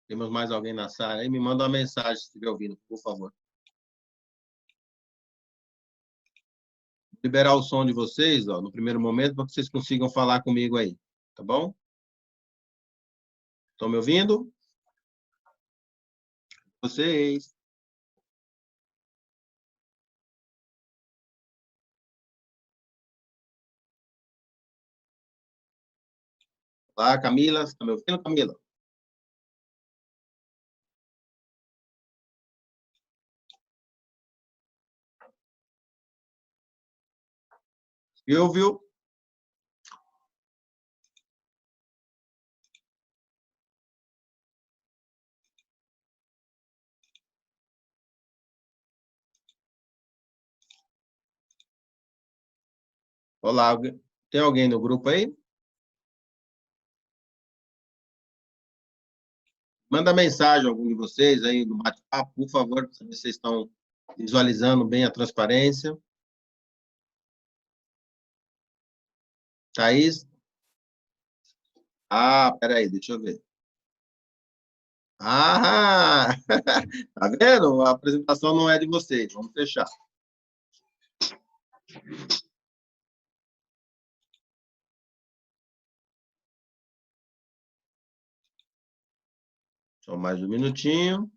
Temos mais alguém na sala aí? Me manda uma mensagem se estiver ouvindo, por favor. Vou liberar o som de vocês, ó, no primeiro momento, para que vocês consigam falar comigo aí, tá bom? Estão me ouvindo? Vocês. Olá, Camila. Está me ouvindo, Camila? Viu? Olá, tem alguém no grupo aí? Manda mensagem a algum de vocês aí no bate-papo, por favor, para saber se vocês estão visualizando bem a transparência. Thaís? Ah, peraí, deixa eu ver. Ah! Tá vendo? A apresentação não é de vocês. Vamos fechar. Só mais um minutinho.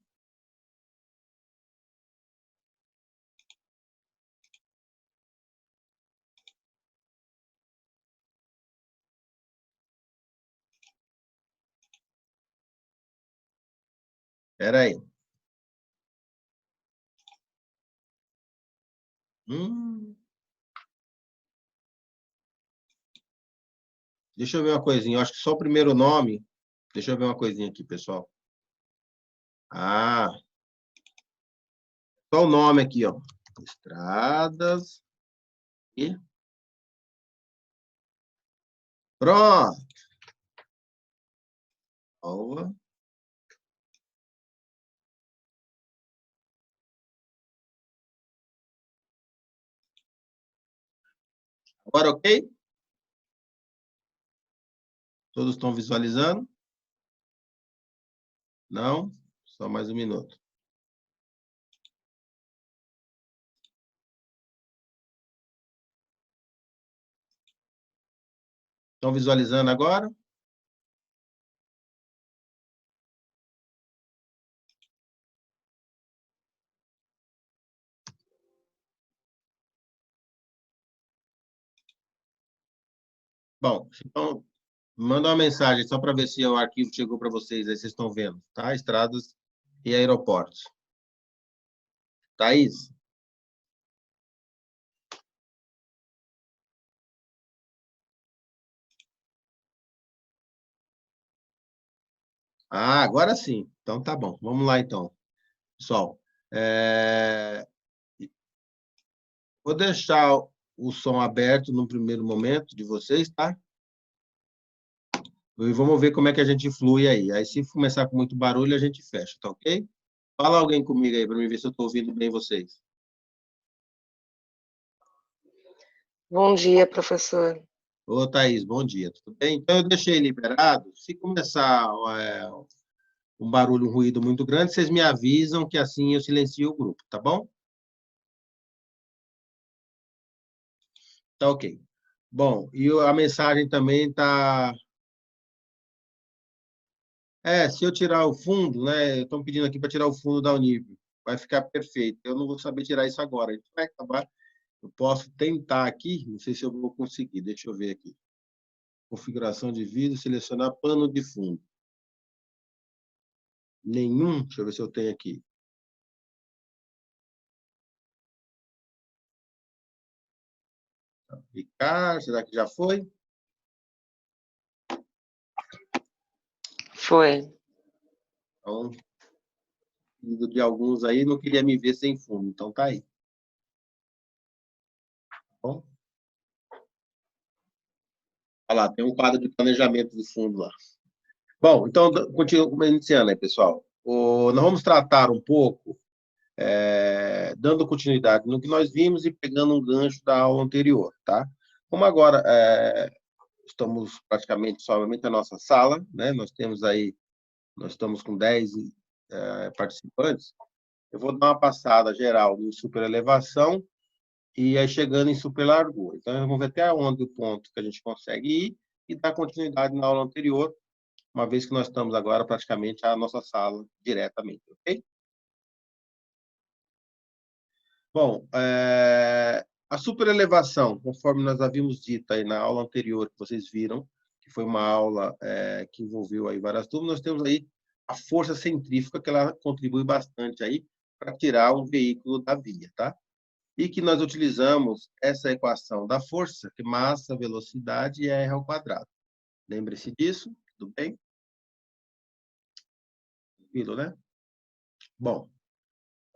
Espera aí. Deixa eu ver uma coisinha. Eu acho que só o primeiro nome. Deixa eu ver uma coisinha aqui, pessoal. Ah, só o nome aqui, ó. Estradas e pronto. Salva. Agora, ok? Todos estão visualizando? Não? Só mais um minuto. Estão visualizando agora? Bom, então, manda uma mensagem só para ver se o arquivo chegou para vocês, aí vocês estão vendo, tá? Estradas e aeroportos. Thaís? Ah, agora sim. Então tá bom. Vamos lá, então. Pessoal, vou deixar o som aberto no primeiro momento de vocês, tá? E vamos ver como é que a gente flui aí. Aí, se começar com muito barulho, a gente fecha, tá ok? Fala alguém comigo aí para mim ver se eu estou ouvindo bem vocês. Bom dia, professor. Ô, Thaís, bom dia, tudo bem? Então, eu deixei liberado. Se começar um barulho, um ruído muito grande, vocês me avisam que assim eu silencio o grupo, tá bom? Tá ok. Bom, e a mensagem também tá... se eu tirar o fundo, né? Estão pedindo aqui para tirar o fundo da Unip. Vai ficar perfeito. Eu não vou saber tirar isso agora. A gente vai acabar. Eu posso tentar aqui, não sei se eu vou conseguir. Deixa eu ver aqui. Configuração de vídeo, selecionar pano de fundo. Nenhum. Deixa eu ver se eu tenho aqui. Aplicar, será que já foi? Foi. Então, de alguns aí, não queria me ver sem fundo. Então, tá aí. Bom. Olha lá, tem um quadro de planejamento de fundo lá. Bom, então, continuando iniciando aí, pessoal. Nós vamos tratar um pouco, dando continuidade no que nós vimos e pegando um gancho da aula anterior, tá? Como agora estamos praticamente somente na nossa sala, né? Nós temos aí nós estamos com 10 participantes, eu vou dar uma passada geral em superelevação e aí chegando em superlargura. Então, vamos ver até onde o ponto que a gente consegue ir e dar continuidade na aula anterior, uma vez que nós estamos agora praticamente à nossa sala diretamente, ok? Bom, a superelevação, conforme nós havíamos dito aí na aula anterior, que vocês viram, que foi uma aula que envolveu aí várias turmas, nós temos aí a força centrífuga, que ela contribui bastante aí para tirar o veículo da via, tá? E que nós utilizamos essa equação da força, que massa, velocidade é R ao quadrado. Lembre-se disso, tudo bem? Tranquilo, né? Bom,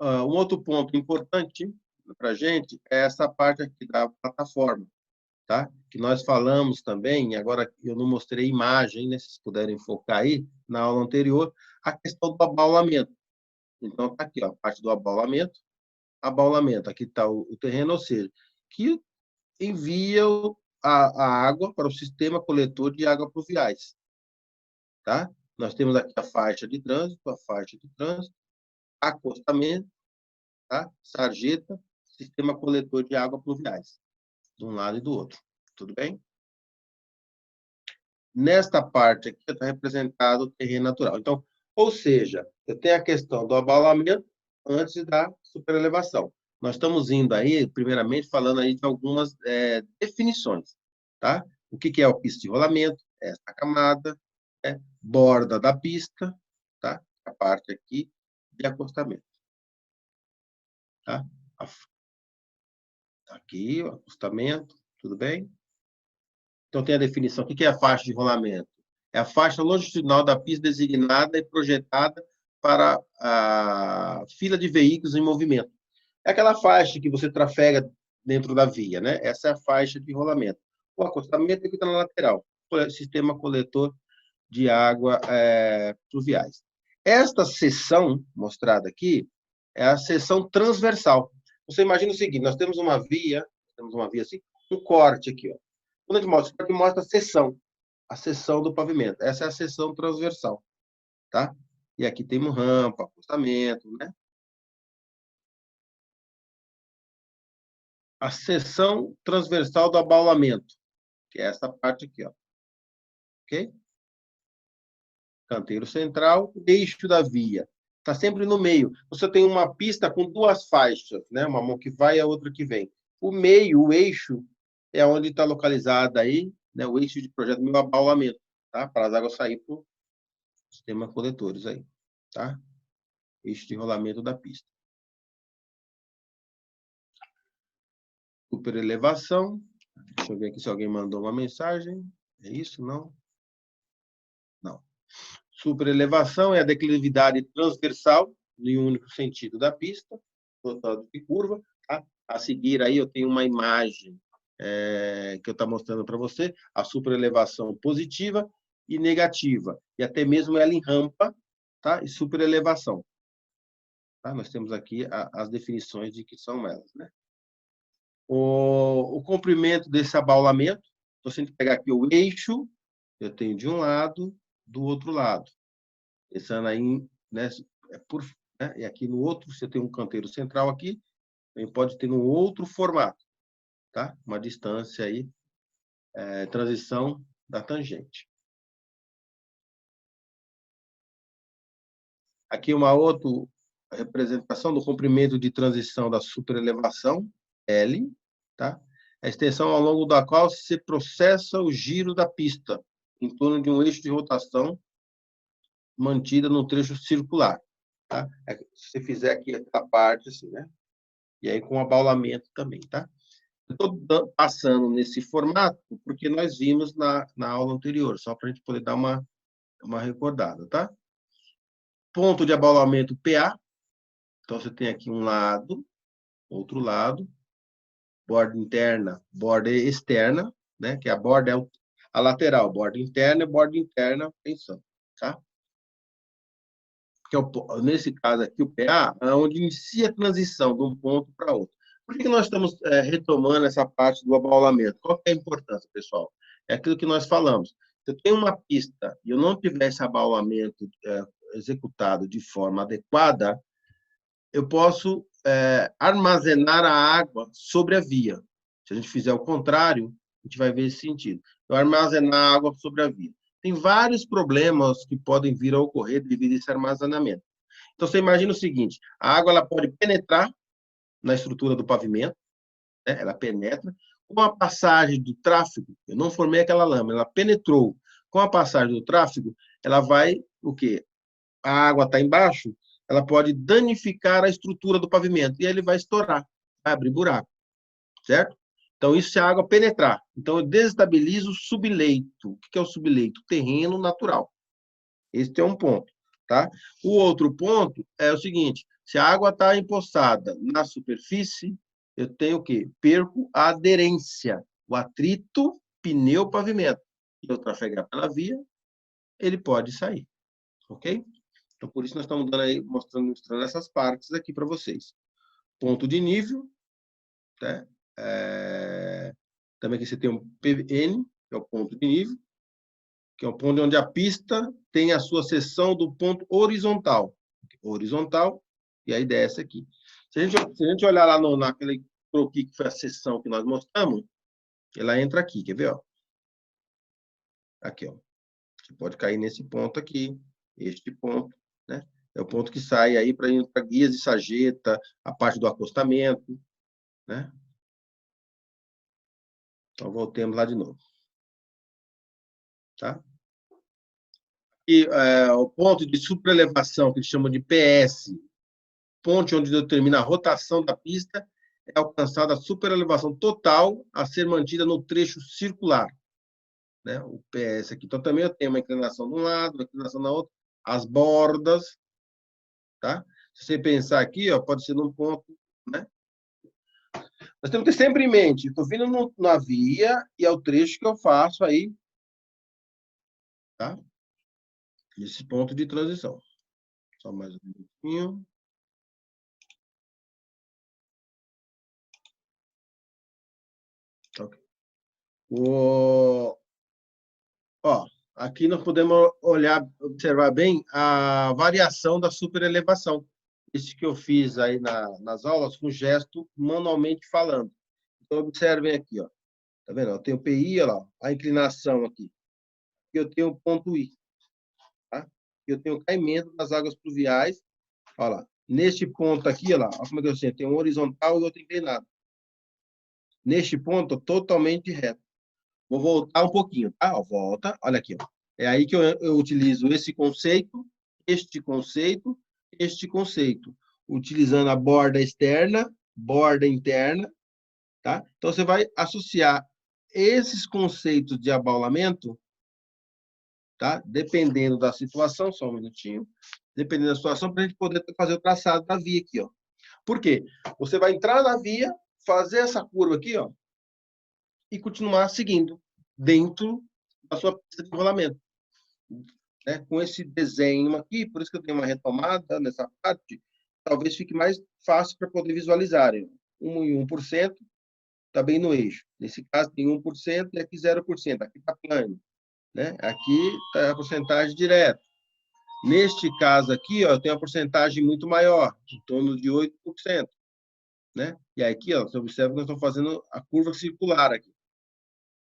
um outro ponto importante para a gente é essa parte aqui da plataforma, tá? Que nós falamos também, agora eu não mostrei imagem, né? Se vocês puderem focar aí, na aula anterior, a questão do abaulamento. Então, está aqui, ó, a parte do abaulamento. Abaulamento, aqui está o terreno, ou seja, que envia a água para o sistema coletor de água pluviais, tá? Nós temos aqui a faixa de trânsito, acostamento, tá? Sarjeta, sistema coletor de água pluviais, de um lado e do outro. Tudo bem? Nesta parte aqui está representado o terreno natural. Então, ou seja, eu tenho a questão do abaulamento antes da superelevação. Nós estamos indo aí, primeiramente, falando aí de algumas definições, tá? O que é o pista de rolamento? Essa camada, borda da pista, tá? A parte aqui de acostamento, tá? Aqui, o acostamento, tudo bem? Então, tem a definição. O que é a faixa de rolamento? É a faixa longitudinal da pista designada e projetada para a fila de veículos em movimento. É aquela faixa que você trafega dentro da via, né? Essa é a faixa de rolamento. O acostamento é que está na lateral, sistema coletor de água pluviais. Esta seção mostrada aqui é a seção transversal. Você imagina o seguinte, nós temos uma via assim, um corte aqui, ó. Quando a gente mostra, aqui mostra a seção do pavimento. Essa é a seção transversal, tá? E aqui temos rampa, acostamento, né? A seção transversal do abaulamento, que é essa parte aqui, ó. Ok? Canteiro central, eixo da via. Está sempre no meio. Você tem uma pista com duas faixas, né? Uma mão que vai e a outra que vem. O meio, o eixo, é onde está localizada aí, né? O eixo de projeto do abaulamento, tá? Para as águas saírem para o sistema coletores aí, tá? Eixo de rolamento da pista. Superelevação. Deixa eu ver aqui se alguém mandou uma mensagem. É isso? Não? Não. Superelevação é a declividade transversal em um único sentido da pista, total de curva. Tá? A seguir aí eu tenho uma imagem que eu estou mostrando para você, a superelevação positiva e negativa, e até mesmo ela em rampa, tá? E superelevação. Tá? Nós temos aqui as definições de que são elas, né? O comprimento desse abaulamento, então, se a gente pegar aqui o eixo, eu tenho de um lado, do outro lado. Pensando aí, né, né, e aqui no outro, você tem um canteiro central aqui, também pode ter no outro formato, tá? Uma distância aí, transição da tangente. Aqui uma outra representação do comprimento de transição da superelevação, L, tá? A extensão ao longo da qual se processa o giro da pista, em torno de um eixo de rotação mantida no trecho circular. Tá? Se você fizer aqui essa parte, assim, né? E aí com abaulamento também, tá? Eu estou passando nesse formato porque nós vimos na aula anterior, só para a gente poder dar uma recordada, tá? Ponto de abaulamento PA. Então, você tem aqui um lado, outro lado, borda interna, borda externa, né? Que a borda é a lateral, borda interna e borda interna, tensão, tá? Que é nesse caso aqui, o PA, é onde inicia a transição de um ponto para outro. Por que nós estamos retomando essa parte do abaulamento? Qual é a importância, pessoal? É aquilo que nós falamos. Se eu tenho uma pista e eu não tiver esse abaulamento executado de forma adequada, eu posso armazenar a água sobre a via. Se a gente fizer o contrário, a gente vai ver esse sentido. Eu armazenar a água sobre a via. Tem vários problemas que podem vir a ocorrer devido a esse armazenamento. Então, você imagina o seguinte, a água ela pode penetrar na estrutura do pavimento, né? Ela penetra. Com a passagem do tráfego, eu não formei aquela lama, ela penetrou. Com a passagem do tráfego, ela vai, o quê? A água está embaixo, ela pode danificar a estrutura do pavimento, e aí ele vai estourar, vai abrir buraco, certo? Então, isso se a água penetrar. Então, eu desestabilizo o subleito. O que é o subleito? Terreno natural. Esse é um ponto, tá? O outro ponto é o seguinte, se a água está empoçada na superfície, eu tenho o quê? Perco a aderência, o atrito pneu-pavimento. E eu trafegar pela via, ele pode sair, ok? Então, por isso nós estamos dando aí, mostrando essas partes aqui para vocês. Ponto de nível, né? Também aqui você tem um PN, que é o ponto de nível, que é o ponto onde a pista tem a sua seção do ponto horizontal. Horizontal, e aí desce aqui. Se a gente olhar lá naquele croquis que foi a seção que nós mostramos, ela entra aqui, quer ver? Ó? Aqui, ó. Você pode cair nesse ponto aqui, este ponto, né? É o ponto que sai aí para guias de sarjeta, a parte do acostamento, né? Então, voltemos lá de novo. Tá? E o ponto de supraelevação, que eles chamam de PS, ponto onde determina a rotação da pista, é alcançada a superelevação total a ser mantida no trecho circular. Né? O PS aqui. Então, também eu tenho uma inclinação de um lado, uma inclinação na outra, as bordas. Tá? Se você pensar aqui, ó, pode ser num ponto. Né? Nós temos que ter sempre em mente, estou vindo na via e é o trecho que eu faço aí. Tá? Esse ponto de transição. Só mais um minutinho. Okay. Ó, aqui nós podemos observar bem a variação da superelevação. Isso que eu fiz aí nas aulas com gesto manualmente falando. Então, observem aqui, ó. Tá vendo? Eu tenho PI, olha lá, a inclinação aqui. E eu tenho o ponto I. Tá? Eu tenho o caimento das águas pluviais. Olha lá. Neste ponto aqui, olha lá, olha como é que eu sei? Tem um horizontal e outro inclinado. Neste ponto, totalmente reto. Vou voltar um pouquinho, tá? Ó, volta, olha aqui. Ó. É aí que eu utilizo esse conceito, este conceito, utilizando a borda externa, borda interna, tá? Então, você vai associar esses conceitos de abaulamento, tá? Dependendo da situação, só um minutinho, dependendo da situação, para a gente poder fazer o traçado da via aqui, ó. Por quê? Você vai entrar na via, fazer essa curva aqui, ó, e continuar seguindo dentro da sua pista de rolamento. Né? Com esse desenho aqui, por isso que eu tenho uma retomada nessa parte, talvez fique mais fácil para poder visualizar. 1 e 1% está bem no eixo. Nesse caso, tem 1% e aqui 0%. Aqui está plano. Né? Aqui está a porcentagem direta. Neste caso aqui, ó, eu tenho uma porcentagem muito maior, em torno de 8%. Né? E aqui, ó, você observa que nós estamos fazendo a curva circular aqui.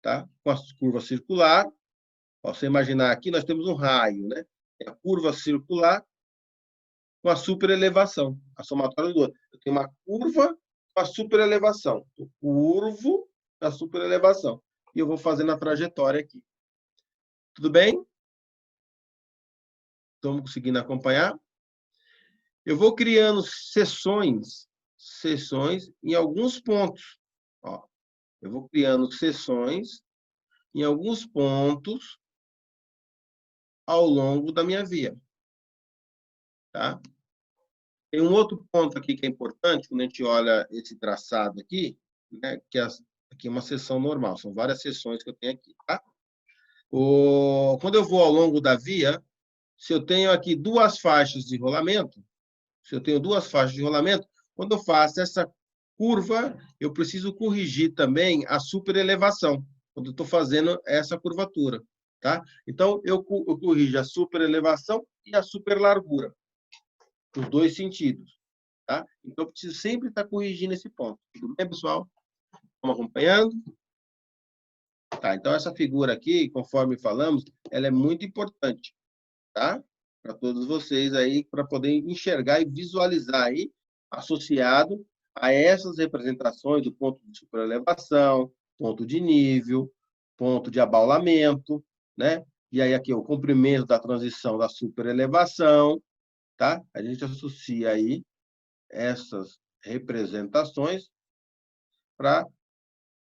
Tá? Com a curva circular, ó, você imaginar aqui, nós temos um raio, né? É a curva circular com a superelevação, a somatória do outro. Eu tenho uma curva com a superelevação. Eu curvo a superelevação. E eu vou fazendo a trajetória aqui. Tudo bem? Estamos conseguindo acompanhar? Eu vou criando seções em alguns pontos. Ó, eu vou criando seções em alguns pontos ao longo da minha via. Tá? Tem um outro ponto aqui que é importante, quando a gente olha esse traçado aqui, né, que aqui é uma seção normal, são várias seções que eu tenho aqui. Tá? Quando eu vou ao longo da via, se eu tenho aqui duas faixas de rolamento, quando eu faço essa curva, eu preciso corrigir também a superelevação, quando eu estou fazendo essa curvatura. Tá? Então, eu corrijo a superelevação e a superlargura, os dois sentidos. Tá? Então, eu preciso sempre estar corrigindo esse ponto. Tudo bem, pessoal? Estamos acompanhando? Tá, então, essa figura aqui, conforme falamos, ela é muito importante, tá? Para todos vocês aí, para poder enxergar e visualizar aí, associado a essas representações do ponto de superelevação, ponto de nível, ponto de abaulamento, né? E aí aqui o comprimento da transição da superelevação, tá? A gente associa aí essas representações para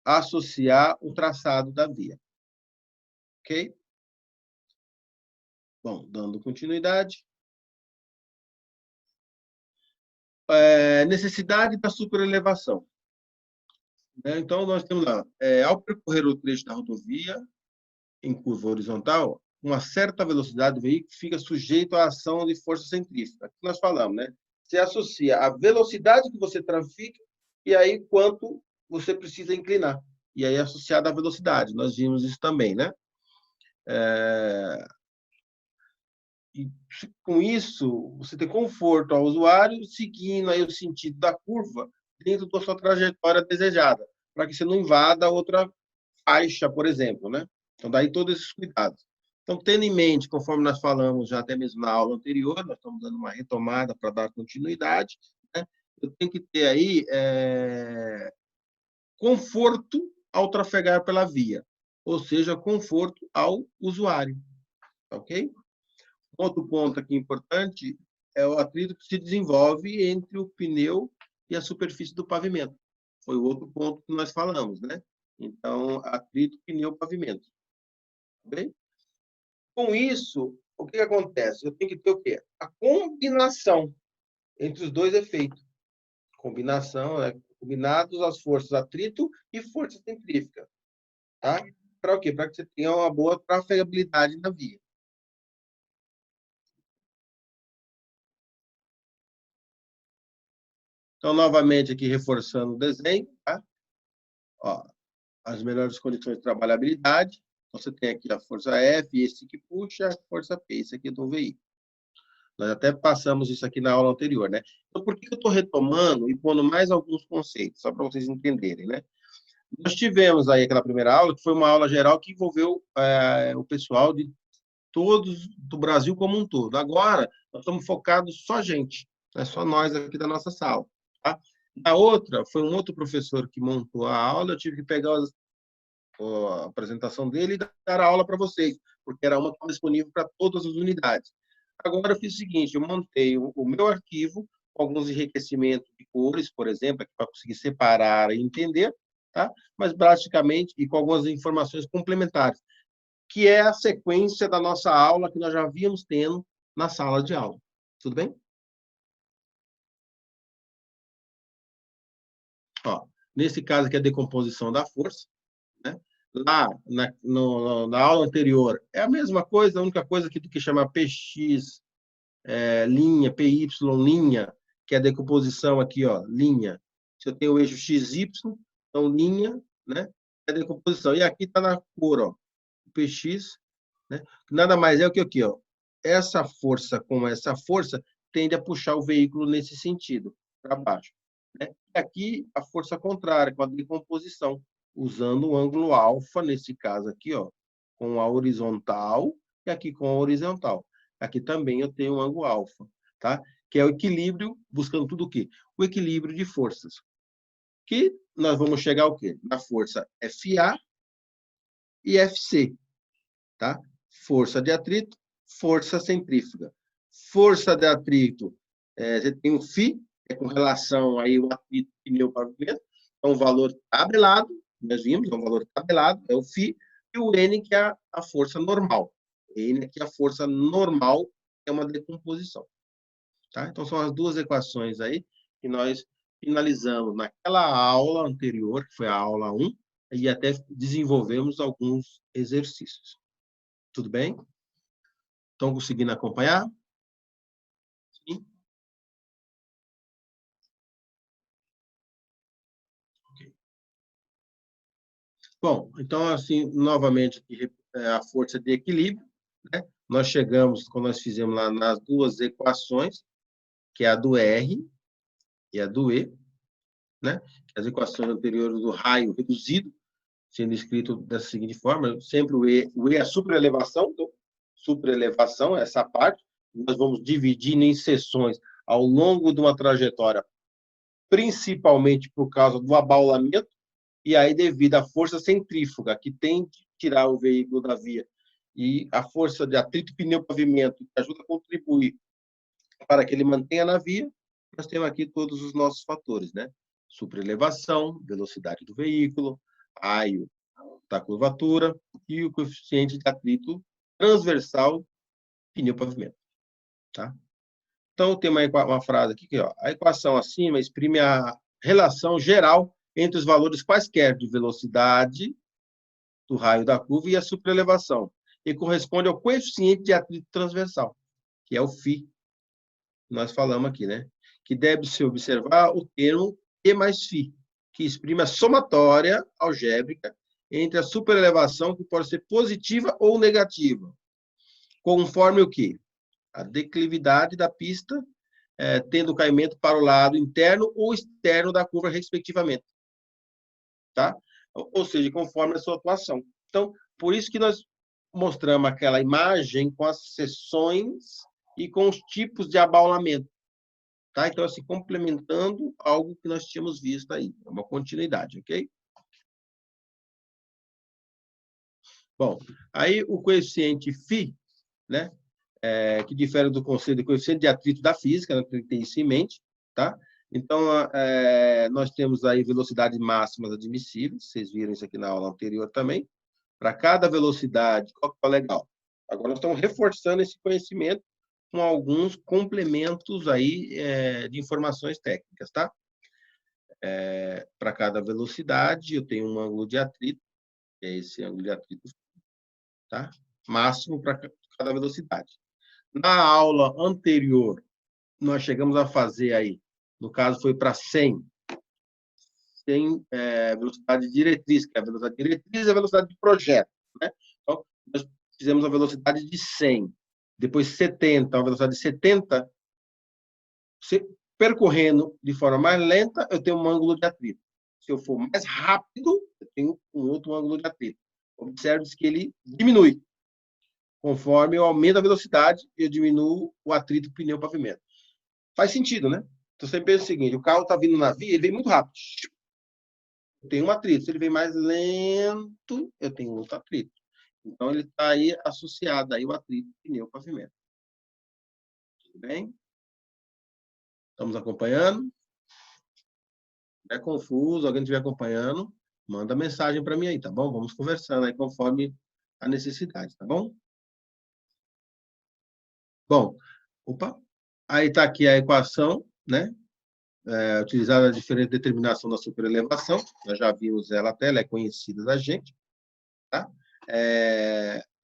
associar o traçado da via, ok? Bom, dando continuidade. Necessidade da superelevação. Então, nós temos lá, ao percorrer o trecho da rodovia, em curva horizontal, uma certa velocidade do veículo fica sujeito à ação de força centrífuga. Aqui nós falamos, né? Você associa a velocidade que você trafica e aí quanto você precisa inclinar. E aí associado à velocidade. Nós vimos isso também, né? E com isso, você tem conforto ao usuário seguindo aí o sentido da curva dentro da sua trajetória desejada, para que você não invada outra faixa, por exemplo, né? Então, daí todos esses cuidados. Então, tendo em mente, conforme nós falamos já até mesmo na aula anterior, nós estamos dando uma retomada para dar continuidade, né? Eu tenho que ter aí conforto ao trafegar pela via, ou seja, conforto ao usuário, ok? Outro ponto aqui importante é o atrito que se desenvolve entre o pneu e a superfície do pavimento. Foi o outro ponto que nós falamos, né? Então, atrito, pneu, pavimento. Bem? Com isso, o que acontece? Eu tenho que ter o quê? A combinação entre os dois efeitos. Combinação, né? Combinados as forças atrito e força centrífuga. Tá? Para o quê? Para que você tenha uma boa trafegabilidade na via. Então, novamente, aqui reforçando o desenho, tá? Ó, as melhores condições de trabalhabilidade. Você tem aqui a força F, esse que puxa, a força P, esse aqui do veículo. Nós até passamos isso aqui na aula anterior, né? Então, por que eu estou retomando e pondo mais alguns conceitos, só para vocês entenderem, né? Nós tivemos aí aquela primeira aula, que foi uma aula geral que envolveu o pessoal de todos do Brasil como um todo. Agora, nós estamos focados só gente, né? Só nós aqui da nossa sala, tá? A outra, foi um outro professor que montou a aula, eu tive que pegar a apresentação dele e dar a aula para vocês, porque era uma que estava disponível para todas as unidades. Agora eu fiz o seguinte, eu montei o meu arquivo com alguns enriquecimentos de cores, por exemplo, para conseguir separar e entender, tá? Mas basicamente, e com algumas informações complementares, que é a sequência da nossa aula que nós já víamos tendo na sala de aula. Tudo bem? Ó, nesse caso aqui, a decomposição da força, né? Lá na aula anterior é a mesma coisa, a única coisa aqui do que chama PX, linha, PY, linha, que é a decomposição aqui, ó, linha. Se eu tenho o eixo XY, então linha, né? É a decomposição. E aqui está na cor, ó, PX, né? Nada mais é o que aqui, ó. Essa força com essa força tende a puxar o veículo nesse sentido, para baixo. Né? E aqui a força contrária, com a decomposição, usando o ângulo alfa, nesse caso aqui, ó, com a horizontal, e aqui com a horizontal. Aqui também eu tenho um ângulo alfa, tá? Que é o equilíbrio, buscando tudo o quê? O equilíbrio de forças. Que nós vamos chegar ao quê? Na força FA e FC, tá? Força de atrito, força centrífuga. Força de atrito, você tem o Φ, que é com relação aí o atrito pneu pavimento, é um valor tabelado, nós vimos, é um valor tabelado, é o Φ, e o N, que é a força normal. N aqui é a força normal, é uma decomposição. Tá? Então, são as duas equações aí que nós finalizamos naquela aula anterior, que foi a aula 1, e até desenvolvemos alguns exercícios. Tudo bem? Estão conseguindo acompanhar? Sim? Okay. Bom, então, assim, novamente, a força de equilíbrio, né? Nós chegamos, quando nós fizemos lá nas duas equações, que é a do R e a do E, né? As equações anteriores do raio reduzido, sendo escrito da seguinte forma, sempre o E é a superelevação, então, superelevação, essa parte, nós vamos dividindo em seções ao longo de uma trajetória, principalmente por causa do abaulamento, e aí devido à força centrífuga, que tem que tirar o veículo da via, e a força de atrito pneu-pavimento, que ajuda a contribuir para que ele mantenha na via, nós temos aqui todos os nossos fatores, né? Superelevação, velocidade do veículo, raio da curvatura e o coeficiente de atrito transversal pneu-pavimento, tá? Então, tem uma frase aqui, ó, a equação acima exprime a relação geral entre os valores quaisquer de velocidade do raio da curva e a superelevação, e corresponde ao coeficiente de atrito transversal, que é o φ, nós falamos aqui, né? Que deve-se observar o termo E mais φ, que exprime a somatória algébrica entre a superelevação, que pode ser positiva ou negativa, conforme o quê? A declividade da pista, tendo caimento para o lado interno ou externo da curva, respectivamente. Tá? Ou seja, conforme a sua atuação. Então, por isso que nós mostramos aquela imagem com as seções e com os tipos de abaulamento. Tá? Então, assim, complementando algo que nós tínhamos visto aí. É uma continuidade, ok? Bom, aí o coeficiente φ, né? Que difere do conceito de coeficiente de atrito da física, né, que tem isso em mente, tá? Então, nós temos aí velocidades máximas admissíveis, vocês viram isso aqui na aula anterior também. Para cada velocidade, qual que é o legal? Agora, nós estamos reforçando esse conhecimento com alguns complementos aí de informações técnicas, tá? Para cada velocidade, eu tenho um ângulo de atrito, que é esse ângulo de atrito, tá? Máximo para cada velocidade. Na aula anterior, nós chegamos a fazer aí, no caso foi para 100 velocidade diretriz, que é a velocidade diretriz e a velocidade de projeto, né? Então, nós fizemos a velocidade de 100, depois 70, a velocidade de 70, percorrendo de forma mais lenta, eu tenho um ângulo de atrito. Se eu for mais rápido, eu tenho um outro ângulo de atrito. Observe que ele diminui. Conforme eu aumento a velocidade, eu diminuo o atrito pneu-pavimento. Faz sentido, né? Então, você pensa o seguinte, o carro está vindo na via, ele vem muito rápido. Eu tenho um atrito. Se ele vem mais lento, eu tenho outro atrito. Então, ele está aí associado aí o atrito pneu-pavimento. Tudo bem? Estamos acompanhando? Se é confuso, alguém estiver acompanhando, manda mensagem para mim aí, tá bom? Vamos conversando aí conforme a necessidade, tá bom? Bom, aí está aqui a equação, né? Utilizada a diferente determinação da superelevação, nós já vimos ela até, ela é conhecida da gente, tá?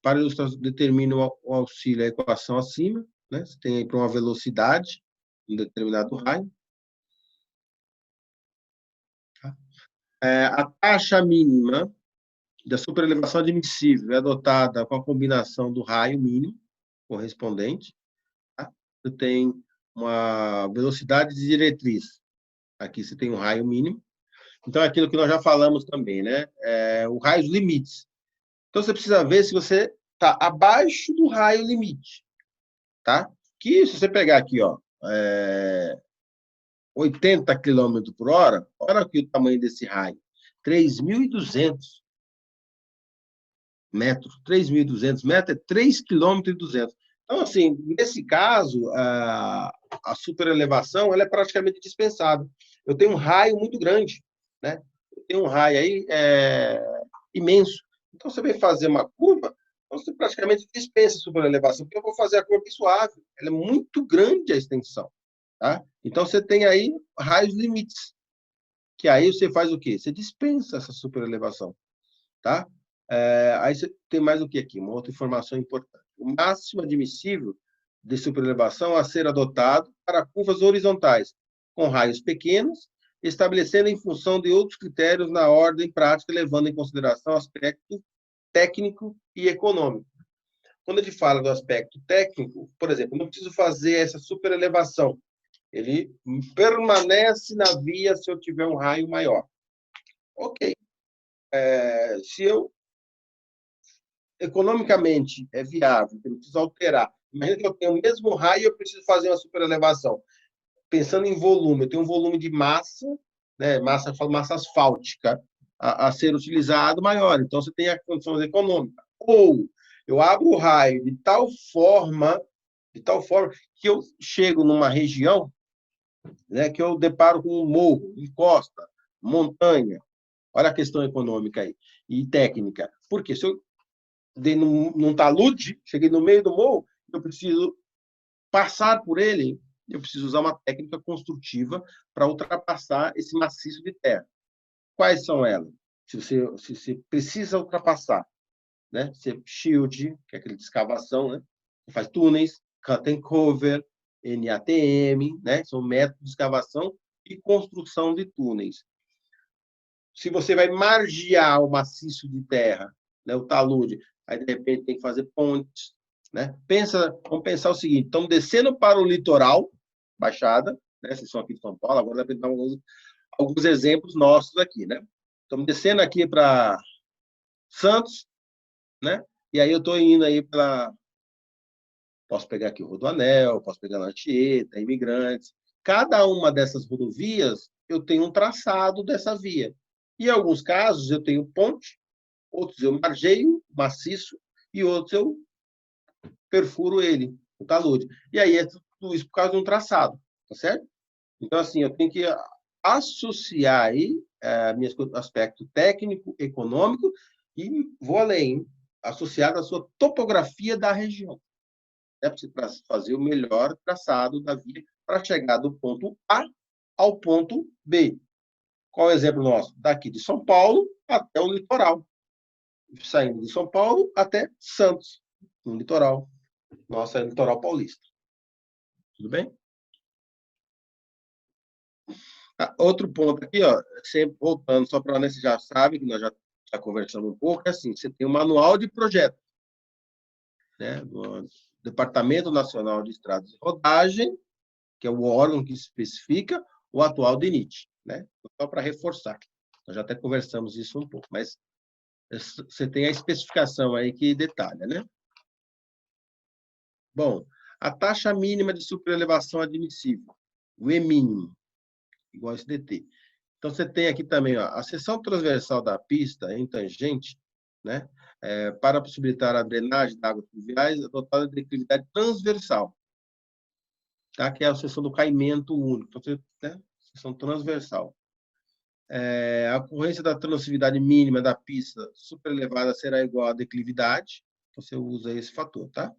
Para ilustração, determina o auxílio a equação acima, né? Você tem aí para uma velocidade, um determinado raio. Tá? A taxa mínima da superelevação admissível é adotada com a combinação do raio mínimo correspondente. Tá? Você tem uma velocidade de diretriz. Aqui você tem um raio mínimo. Então, é aquilo que nós já falamos também, né? O raio dos limites. Então, você precisa ver se você está abaixo do raio limite, tá? Que, se você pegar aqui, ó, 80 km por hora, olha aqui o tamanho desse raio. 3.200 metros. 3.200 metros é 3,2 km. Então, assim, nesse caso, a superelevação ela é praticamente dispensável. Eu tenho um raio muito grande, né? Eu tenho um raio aí imenso. Então, você vai fazer uma curva, você praticamente dispensa a superelevação, porque eu vou fazer a curva suave. Ela é muito grande a extensão, tá? Então, você tem aí raios limites, que aí você faz o quê? Você dispensa essa superelevação, tá? Aí você tem mais o que aqui? Uma outra informação importante. O máximo admissível de superelevação a ser adotado para curvas horizontais, com raios pequenos, estabelecendo em função de outros critérios na ordem prática, levando em consideração aspectos técnico e econômico. Quando a gente fala do aspecto técnico, por exemplo, eu não preciso fazer essa superelevação. Ele permanece na via se eu tiver um raio maior. Ok. Se eu economicamente é viável, eu não preciso alterar. Imagina que eu tenho o mesmo raio e eu preciso fazer uma superelevação. Pensando em volume, eu tenho um volume de massa, né, massa asfáltica, a ser utilizado maior. Então, você tem a condição econômica. Ou eu abro o raio de tal forma que eu chego numa região, né, que eu deparo com um morro, encosta, montanha. Olha a questão econômica aí e técnica. Porque se eu dei num talude, cheguei no meio do morro, eu preciso passar por ele, eu preciso usar uma técnica construtiva para ultrapassar esse maciço de terra. Quais são elas? Se você precisa ultrapassar, né? Você shield, que é aquele de escavação, né? Você faz túneis, cut and cover, NATM, né? São métodos de escavação e construção de túneis. Se você vai margear o maciço de terra, né? O talude, aí de repente tem que fazer pontes, né? Vamos pensar o seguinte: estamos descendo para o litoral, Baixada, né? Vocês são aqui de São Paulo, agora dá para dar alguns exemplos nossos aqui, né? Estamos descendo aqui para Santos, né? E aí eu estou indo aí para... Posso pegar aqui o Rodoanel, posso pegar a Anchieta, Imigrantes. Cada uma dessas rodovias, eu tenho um traçado dessa via. E em alguns casos, eu tenho ponte, outros eu margeio, maciço, e outros eu perfuro ele, o talude. E aí é tudo isso por causa de um traçado, tá certo? Então, assim, eu tenho que associar aí meu aspecto técnico, econômico, e vou além, associado à sua topografia da região, né, para fazer o melhor traçado da via para chegar do ponto A ao ponto B. Qual é o exemplo nosso? Daqui de São Paulo até o litoral. Saindo de São Paulo até Santos, no litoral. Nossa, é o litoral paulista. Tudo bem? Outro ponto aqui, ó, sempre voltando, só para você já sabe, que nós já conversamos um pouco, é assim, você tem um manual de projeto, né, do Departamento Nacional de Estradas de Rodagem, que é o órgão que especifica o atual DENIT, né? Só para reforçar. Nós já até conversamos isso um pouco, mas você tem a especificação aí que detalha, né? Bom, a taxa mínima de superelevação admissível, o E mínimo, igual a SDT. Então, você tem aqui também, ó, a seção transversal da pista em tangente, né, para possibilitar a drenagem de águas pluviais, adotada de declividade transversal, tá? Que é a seção do caimento único. Então, você, né, seção transversal. A ocorrência da transitividade mínima da pista superelevada será igual à declividade. Então, você usa esse fator, tá?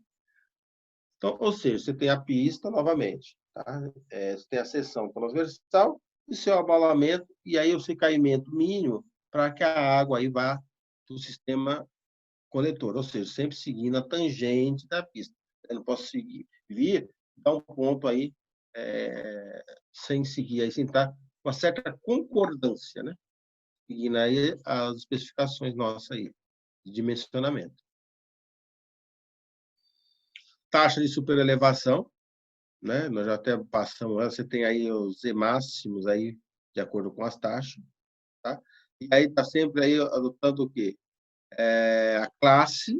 Então, ou seja, você tem a pista, novamente, tá? Você tem a seção transversal e seu abalamento, e aí o seu caimento mínimo para que a água aí vá do sistema coletor, ou seja, sempre seguindo a tangente da pista. Eu não posso vir, dar um ponto aí sem seguir, aí, sem estar uma certa concordância, né? Seguindo aí as especificações nossas aí, de dimensionamento. Taxa de superelevação, né? Nós já até passamos, você tem aí os Z máximos aí, de acordo com as taxas, tá? E aí está sempre aí adotando o quê? A classe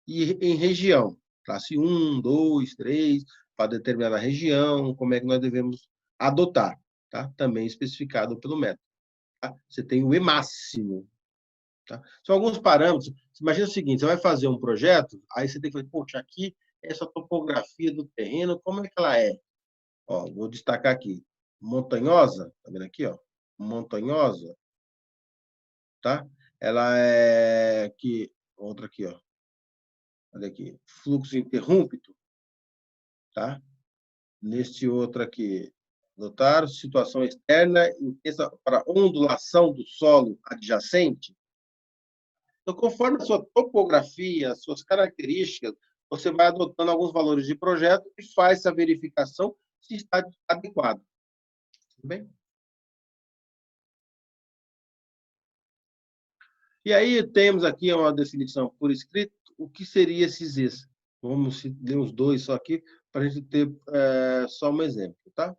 e em região. Classe 1, 2, 3, para determinada região, como é que nós devemos adotar, tá? Também especificado pelo método. Tá? Você tem o E máximo. Tá? São alguns parâmetros. Imagina o seguinte, você vai fazer um projeto, aí você tem que falar, poxa, aqui, essa topografia do terreno, como é que ela é? Ó, vou destacar aqui. Montanhosa, tá vendo aqui, ó? Montanhosa, tá? Ela é que outra aqui, ó. Olha aqui, fluxo interrúmpido, tá? Neste outro aqui, notar situação externa intensa para ondulação do solo adjacente. Então, conforme a sua topografia, as suas características, você vai adotando alguns valores de projeto e faz essa verificação se está adequado. Tudo bem? E aí temos aqui uma definição por escrito, o que seria esses Zs. Vamos ler uns dois só aqui, para a gente ter só um exemplo, tá?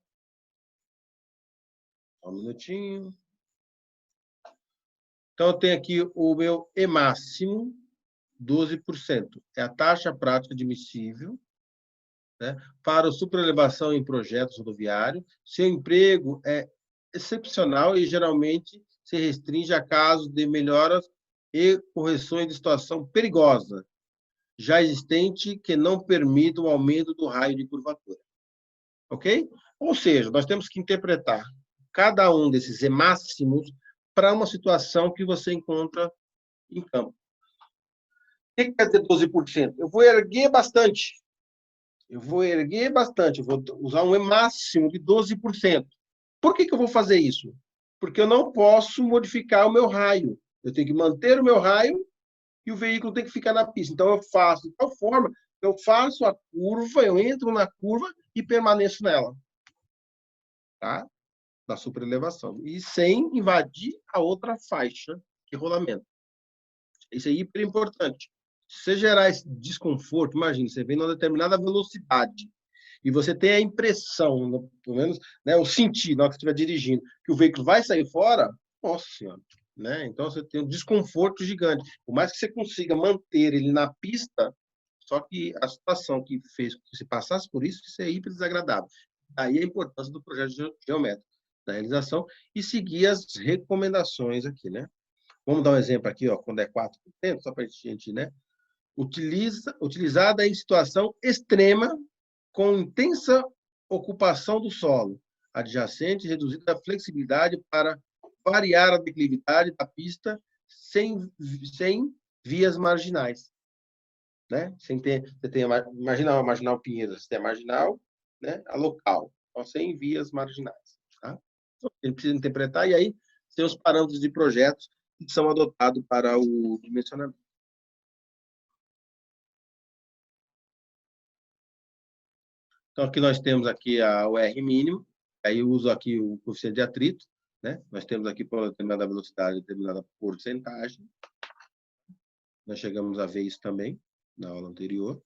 Só um minutinho. Então, eu tenho aqui o meu E máximo, 12%. É a taxa prática admissível, né, para superelevação em projetos rodoviários. Seu emprego é excepcional e, geralmente, se restringe a casos de melhoras e correções de situação perigosa, já existente, que não permita o aumento do raio de curvatura. Ok? Ou seja, nós temos que interpretar cada um desses E máximos para uma situação que você encontra em campo. O que quer dizer 12%? Eu vou erguer bastante. Eu vou usar um E máximo de 12%. Por que eu vou fazer isso? Porque eu não posso modificar o meu raio. Eu tenho que manter o meu raio e o veículo tem que ficar na pista. Então, eu faço de tal forma, eu faço a curva, eu entro na curva e permaneço nela. Tá? Da superelevação. E sem invadir a outra faixa de rolamento. Isso é hiper importante. Se você gerar esse desconforto, imagine, você vem numa determinada velocidade e você tem a impressão, pelo menos, né, o sentir, na hora que você estiver dirigindo, que o veículo vai sair fora, nossa senhora. Né? Então, você tem um desconforto gigante. Por mais que você consiga manter ele na pista, só que a situação que fez que você passasse por isso, isso é hiper desagradável. Daí a importância do projeto geométrico, da realização, e seguir as recomendações aqui, né? Vamos dar um exemplo aqui, ó, quando é 4%, só para a gente, né? Utilizada em situação extrema, com intensa ocupação do solo adjacente, reduzida a flexibilidade para variar a declividade da pista sem vias marginais. Né? Sem ter, você tem a marginal Pinheiros, você tem a marginal, né? A local, então, sem vias marginais. Tá? Então, ele precisa interpretar, e aí tem os parâmetros de projetos que são adotados para o dimensionamento. Então, aqui nós temos aqui o R mínimo, aí eu uso aqui o coeficiente de atrito, né? Nós temos aqui por determinada velocidade, determinada porcentagem. Nós chegamos a ver isso também na aula anterior.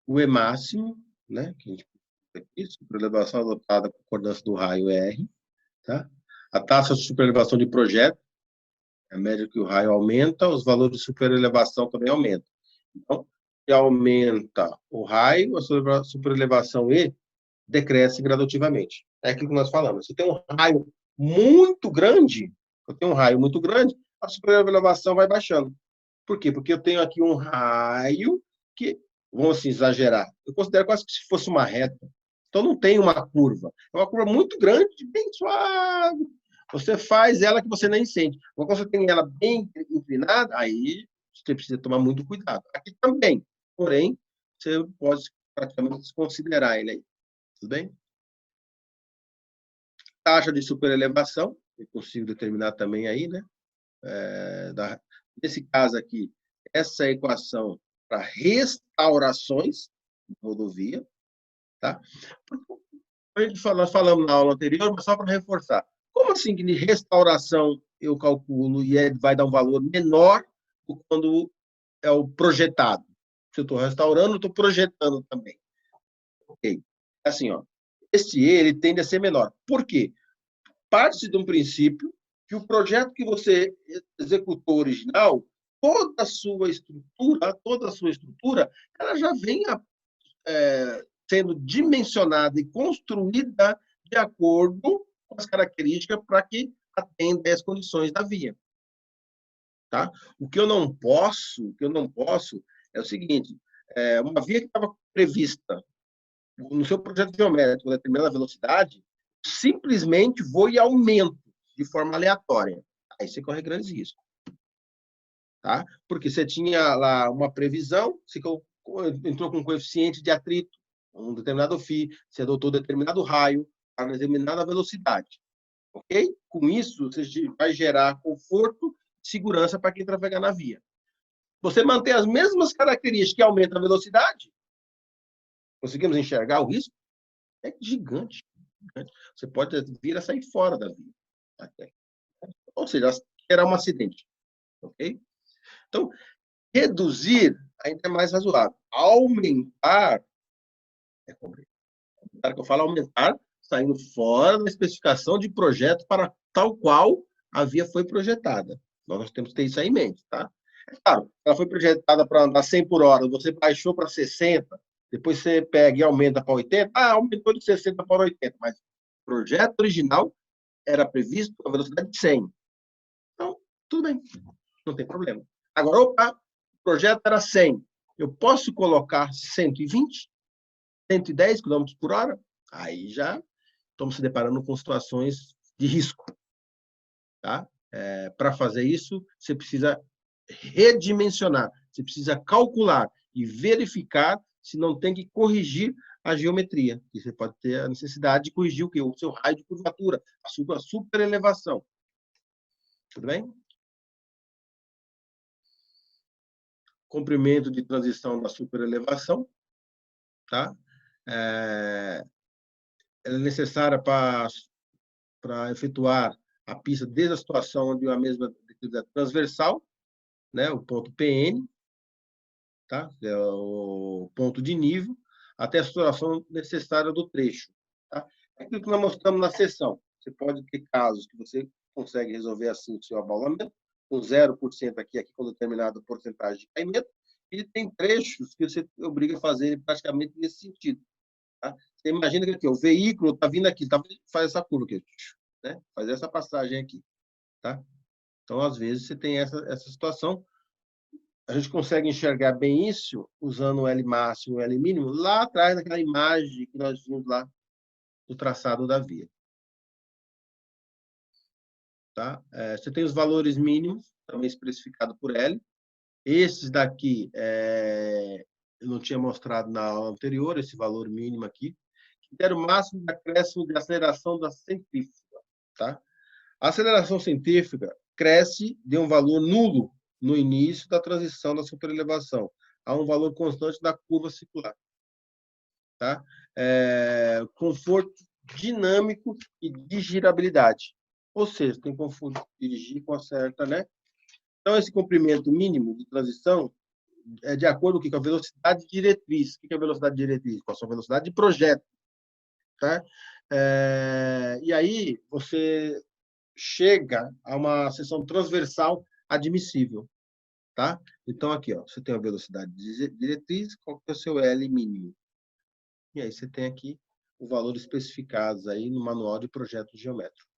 O E máximo, né? Que a gente aqui, superelevação adotada com concordância do raio R, tá? A taxa de superelevação de projeto, à medida que o raio aumenta, os valores de superelevação também aumentam. Então, se aumenta o raio, a superelevação E decresce gradativamente. É aquilo que nós falamos. Se tem um raio muito grande, a superelevação vai baixando. Por quê? Porque eu tenho aqui um raio que, vamos assim, exagerar, eu considero quase que se fosse uma reta. Então, não tem uma curva. É uma curva muito grande, bem suave. Você faz ela que você nem sente. Quando você tem ela bem inclinada, aí você precisa tomar muito cuidado. Aqui também. Porém, você pode praticamente desconsiderar ele aí. Tudo bem? Taxa de superelevação, é possível determinar também aí, né? Nesse caso aqui, essa equação para restaurações de rodovia, tá? Nós falamos na aula anterior, mas só para reforçar. Como assim que de restauração eu calculo e vai dar um valor menor do que quando é o projetado? Se eu estou restaurando, eu estou projetando também. Ok. Assim, ó, esse E ele tende a ser menor. Por quê? Parte de um princípio que o projeto que você executou original, toda a sua estrutura, ela já vem sendo dimensionada e construída de acordo com as características para que atenda às condições da via. Tá? O que eu não posso é o seguinte, uma via que estava prevista no seu projeto geométrico, a determinada velocidade, simplesmente vou e aumento de forma aleatória. Aí você corre grandes riscos. Tá? Porque você tinha lá uma previsão, você entrou com um coeficiente de atrito, um determinado φ, você adotou determinado raio a determinada velocidade. Ok? Com isso, você vai gerar conforto e segurança para quem trafegar na via. Você mantém as mesmas características que aumentam a velocidade, conseguimos enxergar o risco? É gigante. Você pode vir a sair fora da via. Ou seja, gerar um acidente. Ok? Então, reduzir ainda é mais razoável. Aumentar é complicado. Que eu falo aumentar, saindo fora da especificação de projeto para tal qual a via foi projetada. Nós temos que ter isso aí em mente, tá? É claro, ela foi projetada para andar 100 por hora, você baixou para 60, depois você pega e aumenta para 80, aumentou de 60 para 80, mas o projeto original era previsto a velocidade de 100. Então, tudo bem, não tem problema. Agora, opa, o projeto era 100, eu posso colocar 120, 110 km por hora? Aí já estamos se deparando com situações de risco. Tá? Para fazer isso, você precisa redimensionar, você precisa calcular e verificar se não tem que corrigir a geometria. E você pode ter a necessidade de corrigir o quê? O seu raio de curvatura, a sua superelevação. Tudo bem? Comprimento de transição da superelevação. Tá? Ela é necessária para efetuar a pista desde a situação onde a mesma é transversal, né, o ponto PN, tá? É o ponto de nível, até a situação necessária do trecho. Tá? É aquilo que nós mostramos na sessão. Você pode ter casos que você consegue resolver assim o seu abaulamento, com 0% aqui com determinada porcentagem de caimento, e tem trechos que você obriga a fazer praticamente nesse sentido. Tá? Você imagina que aqui, o veículo está vindo aqui, faz essa curva aqui, né? Faz essa passagem aqui. Tá? Então, às vezes, você tem essa situação. A gente consegue enxergar bem isso usando o L máximo e o L mínimo lá atrás, naquela imagem que nós vimos lá do traçado da via. Tá? Você tem os valores mínimos, também especificado por L. Esses daqui, eu não tinha mostrado na aula anterior, esse valor mínimo aqui. Critério máximo de acréscimo de aceleração da centrífuga. Tá? A aceleração centrífuga cresce de um valor nulo no início da transição da superelevação a um valor constante da curva circular. Tá? Conforto dinâmico e de girabilidade. Ou seja, tem conforto de dirigir com a certa, né? Então, esse comprimento mínimo de transição é de acordo com a velocidade diretriz. O que é a velocidade diretriz? Com a sua velocidade de projeto. Tá? E aí, você chega a uma seção transversal admissível. Tá? Então, aqui, ó, você tem a velocidade diretriz, qual que é o seu L mínimo? E aí você tem aqui os valores especificados aí no manual de projeto geométrico.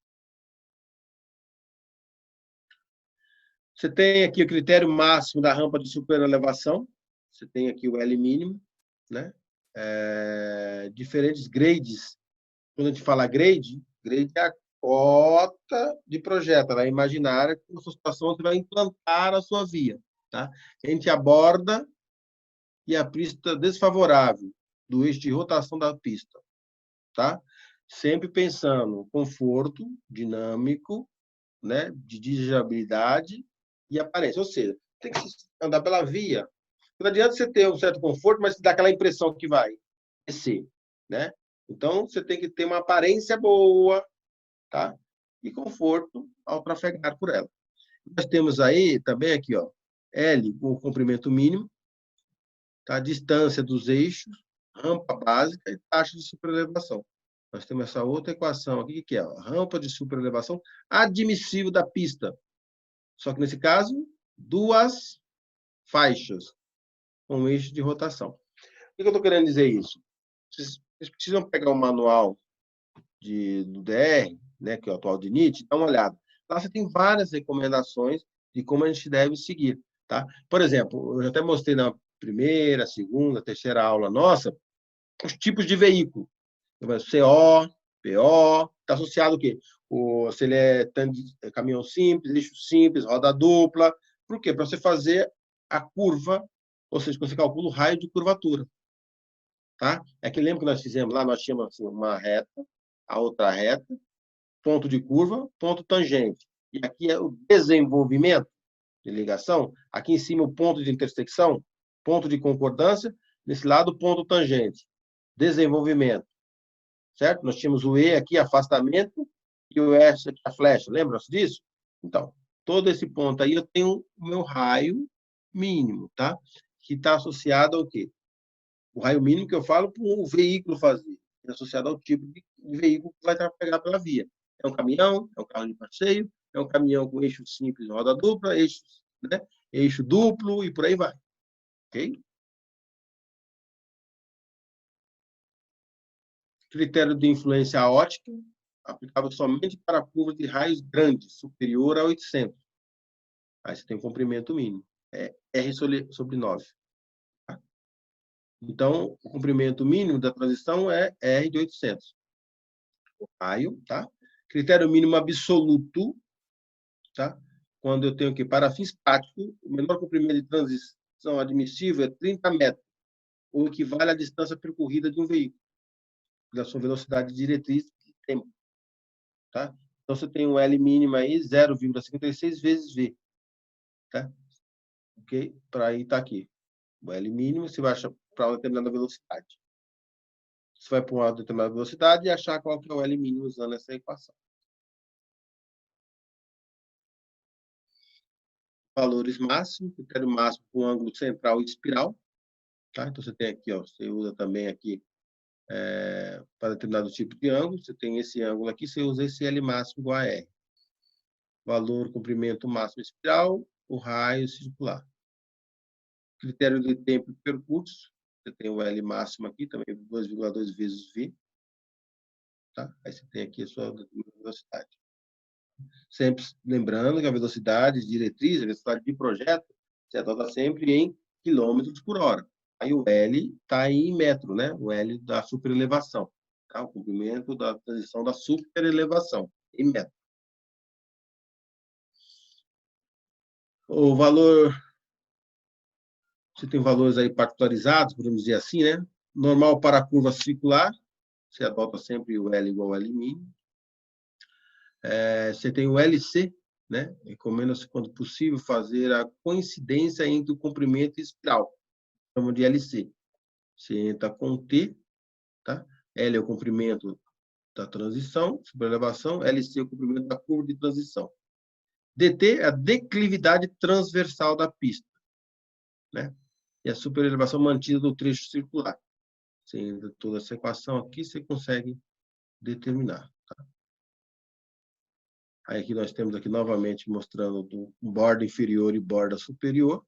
Você tem aqui o critério máximo da rampa de superelevação. Você tem aqui o L mínimo, né? Diferentes grades. Quando a gente fala grade é a cota de projeto, ela é imaginária, com a sua situação você vai implantar a sua via. Tá? A gente aborda e a pista desfavorável do eixo de rotação da pista. Tá? Sempre pensando no conforto dinâmico, né, de dirigibilidade e aparência. Ou seja, tem que andar pela via. Não adianta você ter um certo conforto, mas dá aquela impressão que vai descer. Né? Então, você tem que ter uma aparência boa, tá? E conforto ao trafegar por ela. Nós temos aí também aqui, ó, L, o comprimento mínimo, tá? Distância dos eixos, rampa básica e taxa de superelevação. Nós temos essa outra equação aqui, que é a rampa de superelevação admissível da pista. Só que, nesse caso, duas faixas com eixo de rotação. Por que eu estou querendo dizer isso? Vocês precisam pegar o manual do DR, né, que é o atual de NIT, dá uma olhada. Lá você tem várias recomendações de como a gente deve seguir. Tá? Por exemplo, eu já até mostrei na primeira, segunda, terceira aula nossa, os tipos de veículo. CO, PO, está associado o quê? Se ele é caminhão simples, eixo simples, roda dupla. Por quê? Para você fazer a curva, ou seja, quando você calcula o raio de curvatura. Tá? É que lembra que nós fizemos lá, nós tínhamos assim, uma reta, a outra reta, ponto de curva, ponto tangente. E aqui é o desenvolvimento de ligação. Aqui em cima, o ponto de intersecção, ponto de concordância. Nesse lado, ponto tangente. Desenvolvimento. Certo? Nós tínhamos o E aqui, afastamento, e o S aqui, a flecha. Lembram-se disso? Então, todo esse ponto aí, eu tenho o meu raio mínimo, tá? Que está associado ao quê? O raio mínimo que eu falo para o veículo fazer, é associado ao tipo de veículo que vai trafegar pela via. É um caminhão, é um carro de passeio, é um caminhão com eixo simples, roda dupla, eixo duplo e por aí vai. Ok? Critério de influência ótica, aplicável somente para curvas de raios grandes, superior a 800. Aí você tem um comprimento mínimo. É R sobre 9. Tá? Então, o comprimento mínimo da transição é R de 800. O raio, tá? Critério mínimo absoluto, tá? Quando eu tenho aqui, para fins práticos, o menor comprimento de transição admissível é 30 metros, ou equivale à distância percorrida de um veículo, da sua velocidade diretriz de tempo. Tá? Então, você tem um L mínimo aí, 0,56 vezes V. Tá? Ok? Para aí tá aqui. O L mínimo, você vai achar para uma determinada velocidade. Você vai para uma determinada velocidade e achar qual que é o L mínimo usando essa equação. Valores máximos, critério máximo com ângulo central e espiral. Tá? Então, você tem aqui, ó, você usa também aqui para determinado tipo de ângulo. Você tem esse ângulo aqui, você usa esse L máximo igual a R. Valor, comprimento máximo espiral, o raio circular. Critério de tempo e percurso. Você tem o L máximo aqui, também 2,2 vezes V. Tá? Aí você tem aqui a sua velocidade. Sempre lembrando que a velocidade diretriz, a velocidade de projeto, você adota sempre em quilômetros por hora. Aí o L está em metro, né? O L da superelevação. Tá? O comprimento da transição da superelevação, em metro. O valor, você tem valores aí particularizados, podemos dizer assim, né? Normal para a curva circular, você adota sempre o L igual ao L mínimo. Você tem o LC, né? Recomenda-se, quando possível, fazer a coincidência entre o comprimento e espiral. Chamamos de LC. Você entra com T, tá? L é o comprimento da transição, superelevação, LC é o comprimento da curva de transição. DT é a declividade transversal da pista, né? E a superelevação mantida do trecho circular. Você entra toda essa equação aqui, você consegue determinar. Tá? Aí aqui nós temos aqui novamente mostrando do borda inferior e borda superior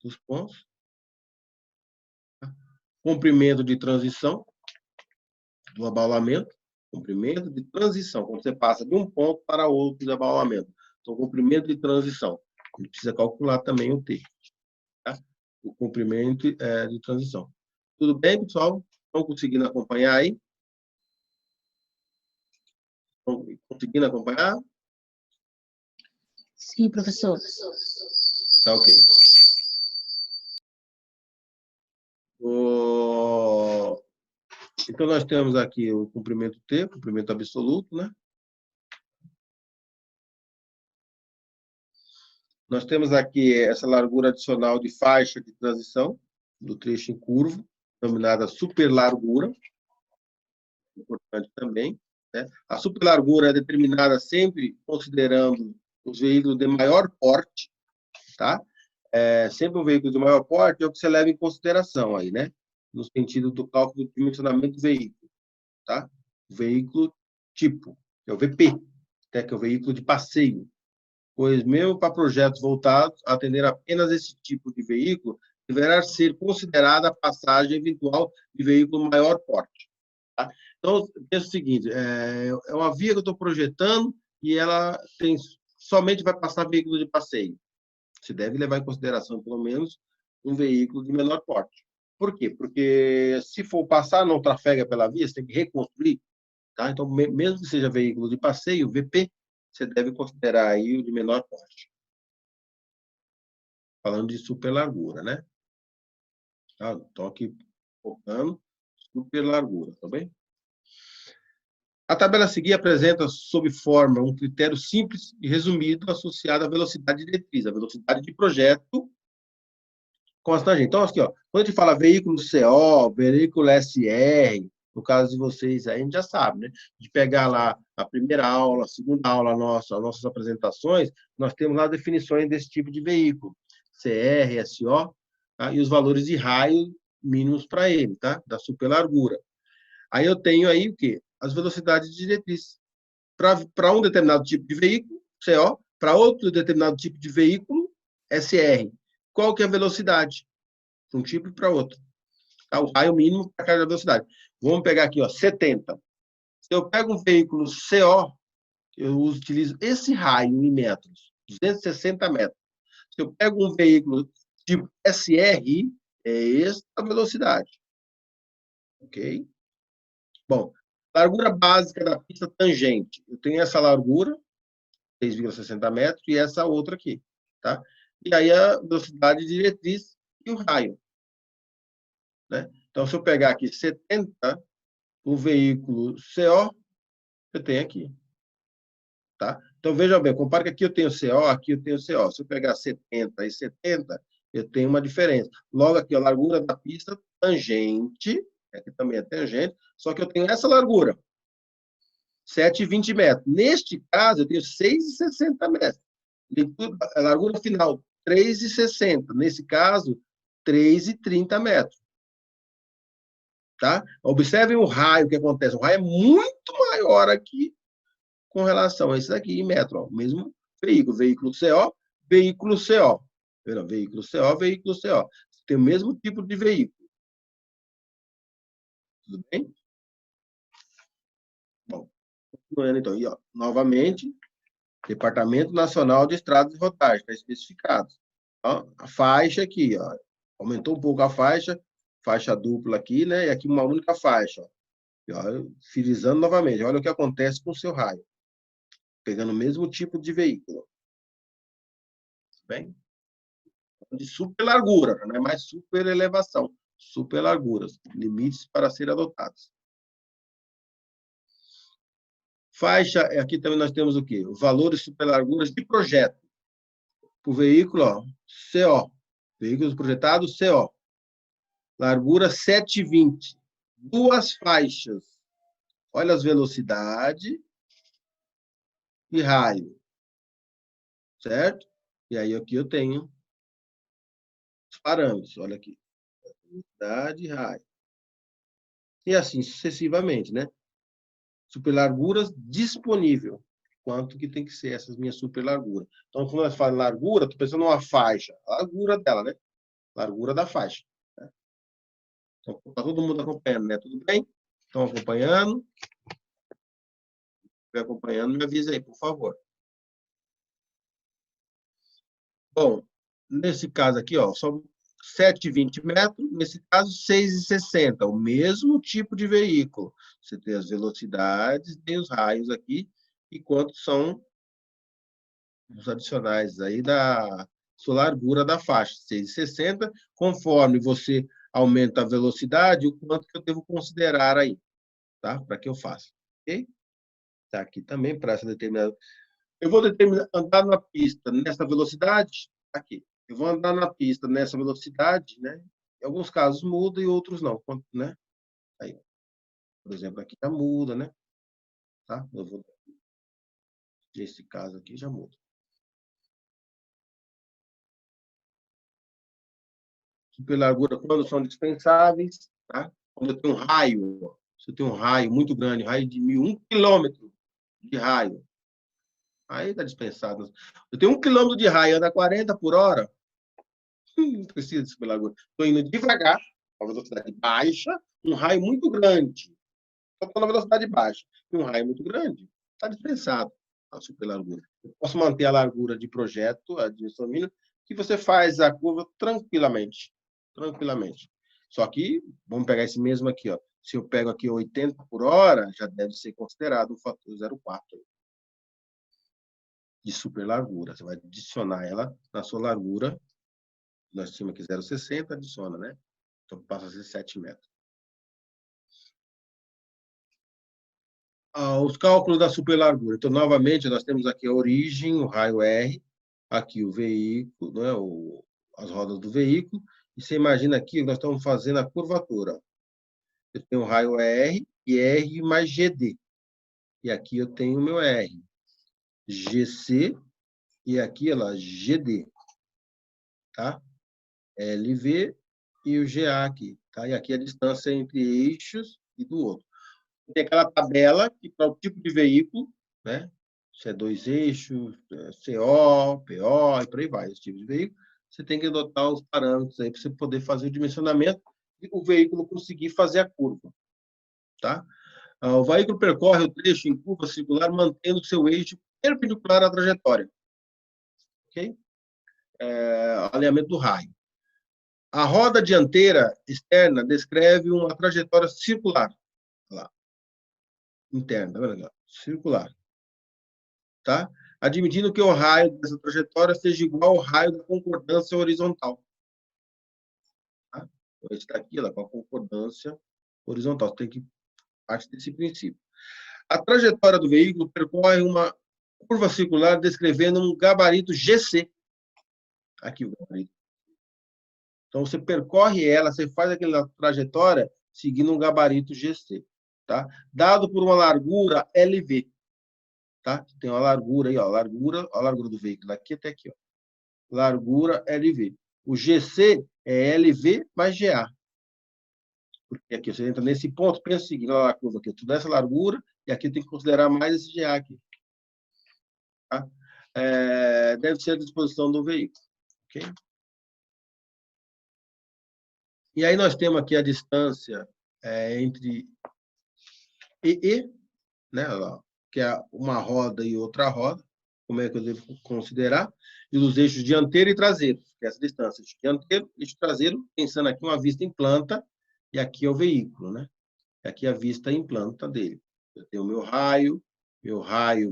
dos pontos. Tá? Comprimento de transição do abaulamento. Comprimento de transição, quando você passa de um ponto para outro de abaulamento. Então, comprimento de transição. A gente precisa calcular também o T. Tá? O comprimento de transição. Tudo bem, pessoal? Estão conseguindo acompanhar aí? Estão conseguindo acompanhar? Sim, professor. Tá ok. Então, nós temos aqui o comprimento T, comprimento absoluto, né? Nós temos aqui essa largura adicional de faixa de transição do trecho em curva, denominada superlargura, importante também. Né? A superlargura é determinada sempre considerando os veículos de maior porte, tá? Sempre um veículo de maior porte é o que você leva em consideração aí, né? No sentido do cálculo do dimensionamento do veículo, tá? O veículo tipo, que é o VP, que é o veículo de passeio. Pois mesmo para projetos voltados a atender apenas esse tipo de veículo, deverá ser considerada a passagem eventual de veículo maior porte. Tá? Então, pensa o seguinte, é uma via que eu estou projetando e ela somente vai passar veículo de passeio. Você deve levar em consideração, pelo menos, um veículo de menor porte. Por quê? Porque se for passar, não trafega pela via, você tem que reconstruir. Tá? Então, mesmo que seja veículo de passeio, VP, você deve considerar aí o de menor porte. Falando de superlargura, né? Tá? Então, aqui, focando, superlargura, tá bem? A tabela a seguir apresenta, sob forma, um critério simples e resumido associado à velocidade diretriz, a velocidade de projeto com as tangentes. Então, aqui, ó, quando a gente fala veículo CO, veículo SR, No caso de vocês, aí a gente já sabe, né? De pegar lá a primeira aula, a segunda aula nossa, as nossas apresentações, nós temos lá definições desse tipo de veículo, CR, SO, tá? E os valores de raio mínimos para ele, tá? Da superlargura. Aí eu tenho aí o quê? As velocidades de diretriz. Para um determinado tipo de veículo, CO, para outro determinado tipo de veículo, SR. Qual que é a velocidade? De um tipo para outro. Tá? O raio mínimo para cada velocidade. Vamos pegar aqui, ó, 70. Se eu pego um veículo CO, eu utilizo esse raio em metros, 260 metros. Se eu pego um veículo tipo SR, é essa a velocidade. Ok? Bom, largura básica da pista tangente. Eu tenho essa largura, 6,60 metros, e essa outra aqui. Tá? E aí a velocidade diretriz e o raio. Né? Então, se eu pegar aqui 70, o veículo CO, eu tenho aqui. Tá? Então, veja bem, compare que aqui eu tenho CO, aqui eu tenho CO. Se eu pegar 70 e 70, eu tenho uma diferença. Logo aqui, a largura da pista tangente, aqui também é tangente, só que eu tenho essa largura, 7,20 metros. Neste caso, eu tenho 6,60 metros. A largura final, 3,60. Nesse caso, 3,30 metros. Tá? Observem o raio que acontece. O raio é muito maior aqui com relação a esse daqui em metro. Ó. O mesmo veículo. Veículo CO, veículo CO. Veículo CO, veículo CO. Tem o mesmo tipo de veículo. Tudo bem? Bom, continuando então. E, ó, novamente, Departamento Nacional de Estradas e Rodagens, está especificado. Ó, a faixa aqui, ó, aumentou um pouco a faixa dupla aqui, né? E aqui uma única faixa. Ó. E, ó, frisando novamente, olha o que acontece com o seu raio. Pegando o mesmo tipo de veículo. Bem? De super largura, não é mais super elevação. Super larguras, limites para ser adotados. Faixa, aqui também nós temos o quê? Os valores super larguras de projeto. O veículo, ó, CO. Veículos projetados, CO. Largura 7,20. Duas faixas. Olha as velocidades e raio. Certo? E aí aqui eu tenho os parâmetros. Olha aqui. Velocidade e raio. E assim sucessivamente, né? Superlarguras disponível. Quanto que tem que ser essas minhas superlarguras. Então, quando nós falamos largura, estou pensando numa faixa. A largura dela, né? Largura da faixa. Né? Então, está todo mundo acompanhando, né? Tudo bem? Estão acompanhando? Se estiver acompanhando, me avisa aí, por favor. Bom, nesse caso aqui, ó, são 7,20 metros, nesse caso 6,60, o mesmo tipo de veículo. Você tem as velocidades, tem os raios aqui, e quantos são os adicionais aí da sua largura da faixa, 6,60, conforme você aumenta a velocidade, o quanto que eu devo considerar aí, tá? Para que eu faça, ok? Tá aqui também para essa determinada. Eu vou andar na pista nessa velocidade, aqui. Eu vou andar na pista nessa velocidade, né? Em alguns casos muda e outros não, né? Aí, por exemplo, aqui já muda, né? Tá? Eu vou nesse caso aqui já muda. Superlargura quando são dispensáveis, tá? Quando eu tenho um raio, se eu tenho um raio muito grande, raio de 1 quilômetro de raio, aí está dispensado. Eu tenho 1 quilômetro de raio, anda 40 por hora, não precisa de superlargura. Estou indo devagar, a velocidade baixa, um raio muito grande. Estou na velocidade baixa, e um raio muito grande, está dispensado a superlargura. Eu posso manter a largura de projeto, a dimensão mínima, que você faz a curva tranquilamente. Tranquilamente. Só que, vamos pegar esse mesmo aqui, ó. Se eu pego aqui 80 por hora, já deve ser considerado o fator 0,4 de superlargura. Você vai adicionar ela na sua largura. Nós tínhamos aqui 0,60, adiciona, né? Então passa a ser 7 metros. Os cálculos da superlargura. Então, novamente, nós temos aqui a origem, o raio R, aqui o veículo, né, as rodas do veículo, e você imagina aqui, nós estamos fazendo a curvatura. Eu tenho o raio R e R mais GD. E aqui eu tenho o meu R. GC e aqui, olha lá, GD. Tá? LV e o GA aqui. Tá? E aqui a distância entre eixos e do outro. Tem aquela tabela que para o tipo de veículo, né? Se é 2 eixos, CO, PO e por aí vai, esse tipo de veículo, você tem que adotar os parâmetros aí para você poder fazer o dimensionamento e o veículo conseguir fazer a curva. Tá? O veículo percorre o trecho em curva circular mantendo seu eixo perpendicular à trajetória. Ok? Alinhamento do raio. A roda dianteira externa descreve uma trajetória circular. Lá. Interna, tá vendo? Circular. Tá? Admitindo que o raio dessa trajetória seja igual ao raio da concordância horizontal. Tá? Então, esse daqui, com a concordância horizontal. Você tem que partir desse princípio. A trajetória do veículo percorre uma curva circular descrevendo um gabarito GC. Aqui o gabarito. Então, você percorre ela, você faz aquela trajetória seguindo um gabarito GC. Tá? Dado por uma largura LV. Tá? Tem uma largura aí, ó, a largura do veículo, daqui até aqui. Ó. Largura LV. O GC é LV mais GA. Porque aqui você entra nesse ponto, pensa o seguinte, olha a curva aqui, toda essa largura, e aqui tem que considerar mais esse GA aqui. Tá? Deve ser a disposição do veículo. Okay? E aí nós temos aqui a distância entre EE, né, que é uma roda e outra roda, como é que eu devo considerar, e os eixos dianteiro e traseiro, que é essa distância, eixo dianteiro, eixo traseiro, pensando aqui uma vista em planta, e aqui é o veículo, né? E aqui a vista em planta dele. Eu tenho o meu raio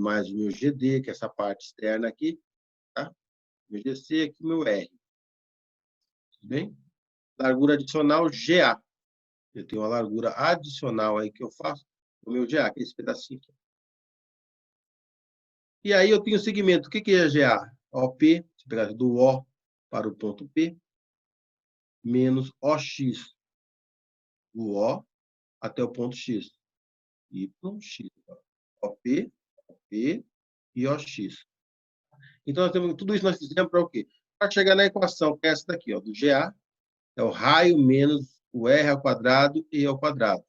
mais o meu GD, que é essa parte externa aqui, tá? Meu GC, aqui o meu R. Tudo bem? Largura adicional, GA. Eu tenho uma largura adicional aí que eu faço, o meu GA, que é esse pedacinho aqui. E aí eu tenho o segmento. O que é GA? OP, se pegar do O para o ponto P, menos OX. Do O até o ponto X. Y, X. OP, OP e OX. Então, nós temos, tudo isso nós fizemos para o quê? Para chegar na equação, que é essa daqui, ó, do GA, é o raio menos o R ao quadrado, E ao quadrado.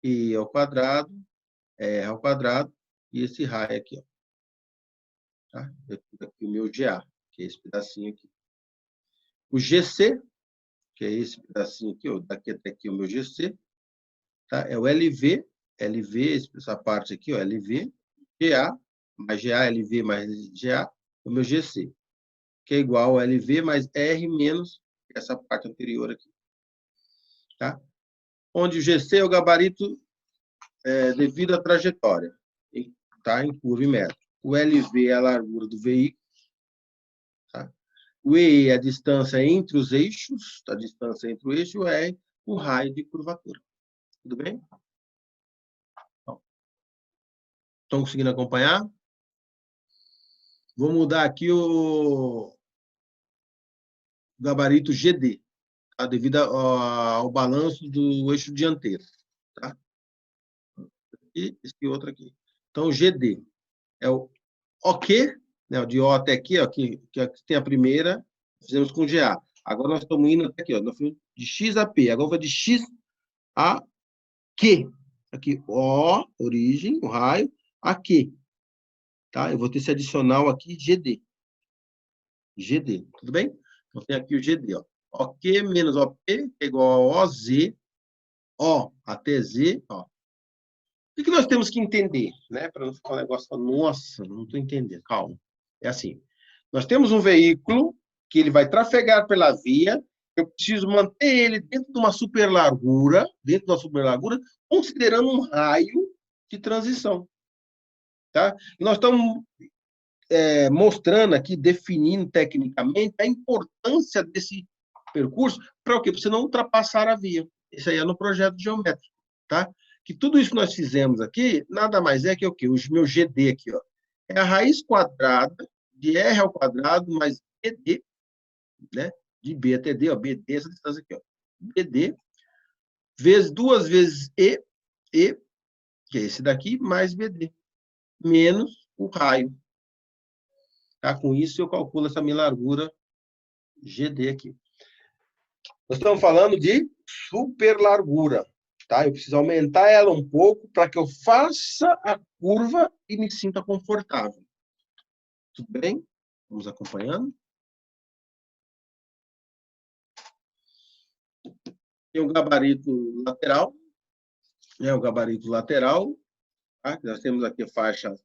E ao quadrado, R ao quadrado, e esse raio aqui, ó. Tá? Eu tenho aqui o meu GA, que é esse pedacinho aqui. O GC, que é esse pedacinho aqui, ó, daqui até aqui o meu GC, tá? É o LV, essa parte aqui, ó, LV, GA, mais GA, LV mais GA, o meu GC, que é igual ao LV mais R menos essa parte anterior aqui. Tá? Onde o GC é o gabarito devido à trajetória, tá? Em curva e metro. O LV é a largura do veículo. Tá? O EE é a distância entre os eixos, a distância entre o eixo e o R, o raio de curvatura. Tudo bem? Estão conseguindo acompanhar? Vou mudar aqui o gabarito GD, tá? Devido ao balanço do eixo dianteiro. Tá? E esse outro aqui. Então, GD é o OK, né? O de O até aqui, ó, que tem a primeira, fizemos com GA. Agora nós estamos indo até aqui, ó, nós fomos de X a P. Agora vai de X a Q. Aqui, O, origem, o raio, a Q. Tá? Eu vou ter esse adicional aqui, GD. GD, tudo bem? Então, tem aqui o GD, ó. OK menos OP é igual a OZ, O até Z, ó. O que nós temos que entender, né? Para não ficar um negócio, nossa, não estou entendendo, calma. É assim, nós temos um veículo que ele vai trafegar pela via, eu preciso manter ele dentro de uma superlargura, considerando um raio de transição. Tá? E nós estamos mostrando aqui, definindo tecnicamente a importância desse percurso para o quê? Para você não ultrapassar a via. Isso aí é no projeto geométrico, tá? Que tudo isso que nós fizemos aqui, nada mais é que o quê? O meu GD aqui, ó. É a raiz quadrada de R ao quadrado mais BD, né? De B até D, ó, BD, essa distância aqui, ó. BD vezes 2 vezes E, que é esse daqui, mais BD, menos o raio. Tá? Com isso, eu calculo essa minha largura GD aqui. Nós estamos falando de superlargura. Tá? Eu preciso aumentar ela um pouco para que eu faça a curva e me sinta confortável. Tudo bem? Vamos acompanhando. Tem o gabarito lateral. O gabarito lateral. Tá? Nós temos aqui a faixa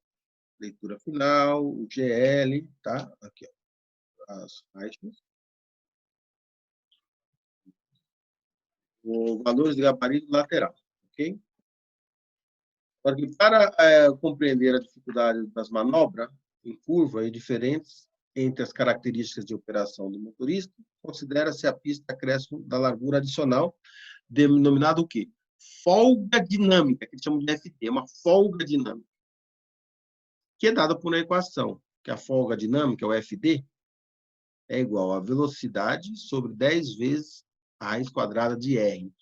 leitura final, o GL. Tá? Aqui, ó, as faixas. Os valores de gabarito lateral. Ok? Para compreender a dificuldade das manobras em curva e diferentes entre as características de operação do motorista, considera-se a pista acréscimo da largura adicional, denominado o quê? Folga dinâmica, que chamamos de FT, uma folga dinâmica, que é dada por uma equação, que a folga dinâmica, o FD, é igual a velocidade sobre 10 vezes a raiz quadrada de R,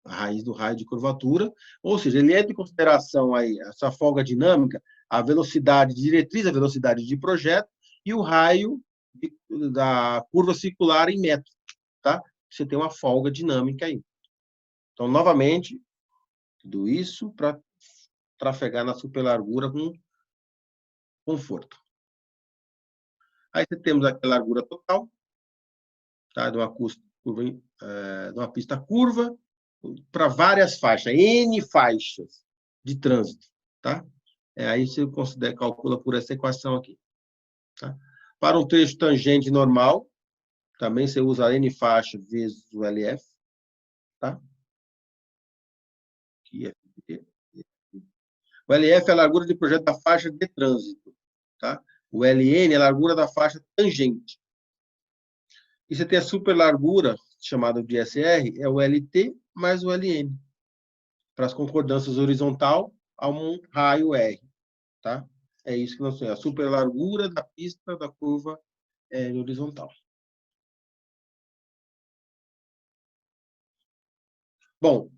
a raiz do raio de curvatura, ou seja, ele entra em consideração aí essa folga dinâmica, a velocidade de diretriz, a velocidade de projeto e o raio da curva circular em metro, tá? Você tem uma folga dinâmica aí. Então, novamente, tudo isso para trafegar na superlargura com conforto. Aí temos aqui a largura total, tá? De uma pista curva, para várias faixas, N faixas de trânsito, tá? Aí você calcula por essa equação aqui. Tá? Para um trecho tangente normal, também você usa N faixa vezes o LF. Tá? O LF é a largura de projeto da faixa de trânsito. Tá? O LN é a largura da faixa tangente. E você tem a superlargura, chamada de SR, é o LT mais o LN. Para as concordâncias horizontal, a um raio R. Tá? É isso que nós temos, a superlargura da pista da curva horizontal. Bom,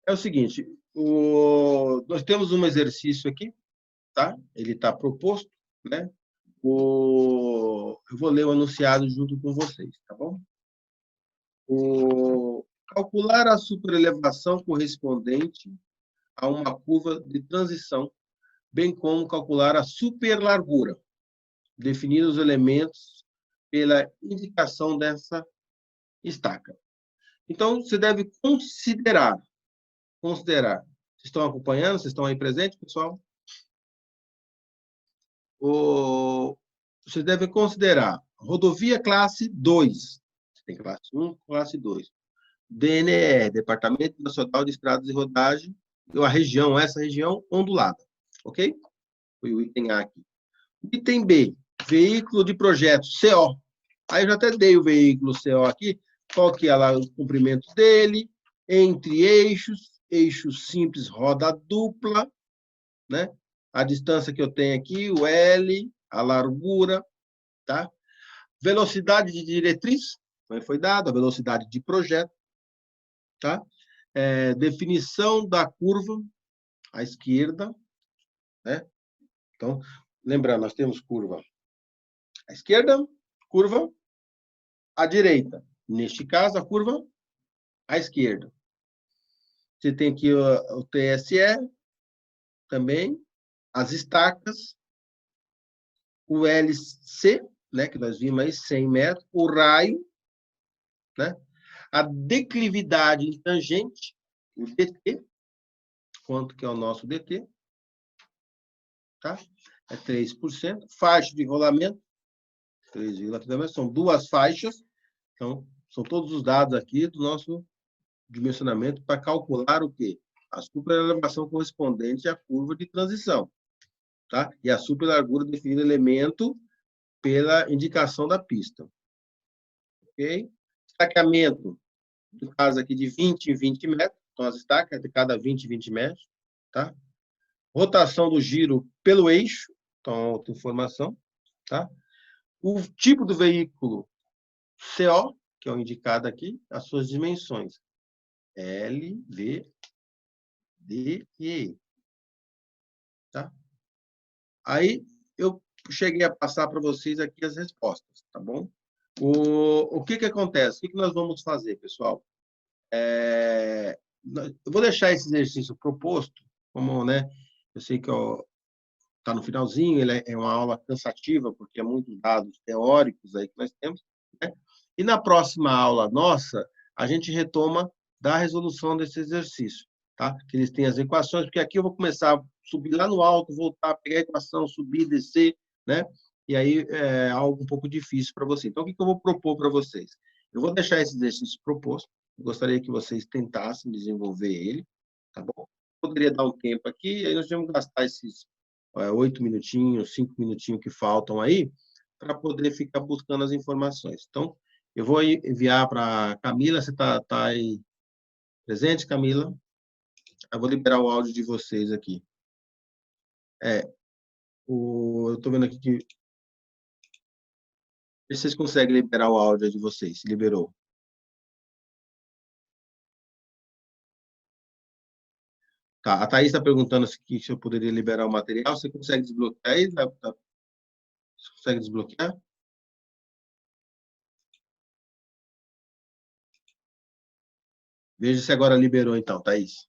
é o seguinte, nós temos um exercício aqui, tá? Ele está proposto, né? Eu vou ler o enunciado junto com vocês, tá bom? Calcular a superelevação correspondente a uma curva de transição, bem como calcular a superlargura, definir os elementos pela indicação dessa estaca. Então, você deve considerar. Vocês estão acompanhando? Vocês estão aí presentes, pessoal? Vocês devem considerar rodovia classe 2. Tem classe 1, classe 2. DNR, Departamento Nacional de Estradas e Rodagem, essa região ondulada. Ok? Foi o item A aqui. Item B, veículo de projeto, CO. Aí eu já até dei o veículo CO aqui. Qual que é lá o comprimento dele? Entre eixos simples, roda dupla, né? A distância que eu tenho aqui, o L, a largura, tá? Velocidade de diretriz, foi dado, a velocidade de projeto, tá? Definição da curva à esquerda, né? Então, lembrando, nós temos curva à esquerda, curva à direita. Neste caso, a curva à esquerda. Você tem aqui o TSE, também, as estacas, o LC, né, que nós vimos aí, 100 metros, o raio, né, a declividade em tangente, o DT, quanto que é o nosso DT, tá? É 3%. Faixa de rolamento, 3,3%, são duas faixas, então, são todos os dados aqui do nosso dimensionamento para calcular o quê? A superelevação correspondente à curva de transição, tá? E a superlargura define o elemento pela indicação da pista. Ok? Estacamento, no caso aqui de 20 em 20 metros, então as estacas de cada 20 em 20 metros, tá? Rotação do giro pelo eixo, então outra informação, tá? O tipo do veículo CO, que é o indicado aqui, as suas dimensões. LVDE. Tá? Aí, eu cheguei a passar para vocês aqui as respostas, tá bom? O que acontece? O que nós vamos fazer, pessoal? Eu vou deixar esse exercício proposto, como, né? Eu sei que está no finalzinho, ele é uma aula cansativa, porque é muitos dados teóricos aí que nós temos, né? E na próxima aula nossa, a gente retoma da resolução desse exercício, tá? Que eles têm as equações, porque aqui eu vou começar a subir lá no alto, voltar, pegar a equação, subir, descer, né? E aí é algo um pouco difícil para você. Então, o que eu vou propor para vocês? Eu vou deixar esse exercício proposto, eu gostaria que vocês tentassem desenvolver ele, tá bom? Poderia dar um tempo aqui, aí nós vamos gastar esses 8 minutinhos, 5 minutinhos que faltam aí, para poder ficar buscando as informações. Então, eu vou enviar para a Camila, você está aí presente, Camila? Eu vou liberar o áudio de vocês aqui. Eu estou vendo aqui que... Vê se vocês conseguem liberar o áudio de vocês. Liberou. Tá, a Thaís está perguntando se eu poderia liberar o material. Você consegue desbloquear aí? Você consegue desbloquear? Veja se agora liberou, então, Thaís.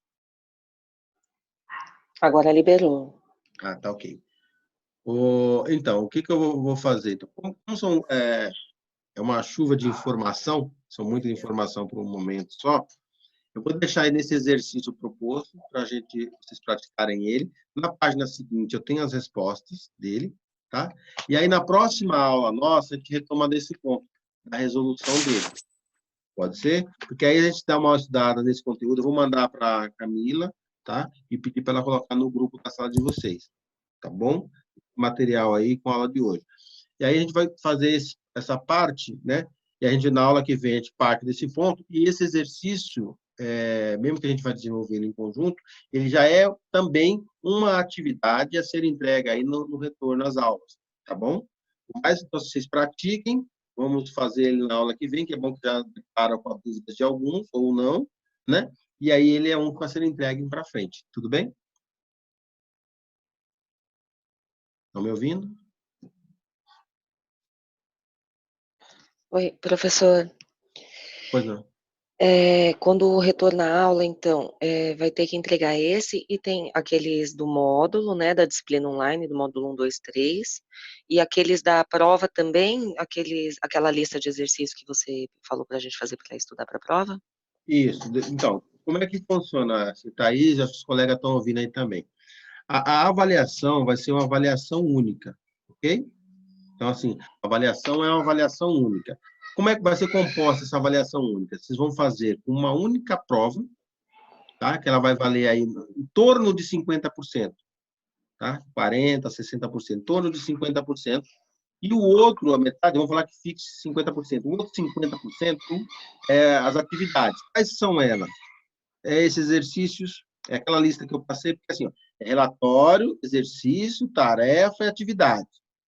Agora liberou. Ah, tá ok. Então, o que eu vou fazer? Então, como é uma chuva de informação, são muita informação por um momento só, eu vou deixar aí nesse exercício proposto para vocês praticarem ele. Na página seguinte, eu tenho as respostas dele, tá? E aí, na próxima aula nossa, a gente retoma desse ponto, da resolução dele. Pode ser? Porque aí a gente dá uma estudada nesse conteúdo. Eu vou mandar para a Camila, tá? E pedir para ela colocar no grupo da sala de vocês, tá bom? Material aí com a aula de hoje. E aí a gente vai fazer essa parte, né? E a gente, na aula que vem, a gente parte desse ponto. E esse exercício, mesmo que a gente vai desenvolver ele em conjunto, ele já é também uma atividade a ser entregue aí no retorno às aulas, tá bom? Mas então, vocês pratiquem, vamos fazer ele na aula que vem, que é bom que já para com a dúvida de alguns ou não, né? E aí ele é um para ser entregue para frente. Tudo bem? Estão me ouvindo? Oi, professor. Pois não. Quando retornar à aula, então, vai ter que entregar esse e tem aqueles do módulo, né, da disciplina online, do módulo 1, 2, 3, e aqueles da prova também, aquela lista de exercícios que você falou para a gente fazer para estudar para a prova? Isso. Então, como é que funciona? Se Thaís e os colegas estão ouvindo aí também. A avaliação vai ser uma avaliação única, ok? Então, assim, a avaliação é uma avaliação única. Como é que vai ser composta essa avaliação única? Vocês vão fazer uma única prova, tá? Que ela vai valer aí em torno de 50%, tá? 40%, 60%, em torno de 50%. E o outro, a metade, vamos falar que fixe 50%. O outro 50% é as atividades. Quais são elas? Esses exercícios, é aquela lista que eu passei, porque assim, ó, é relatório, exercício, tarefa e atividade.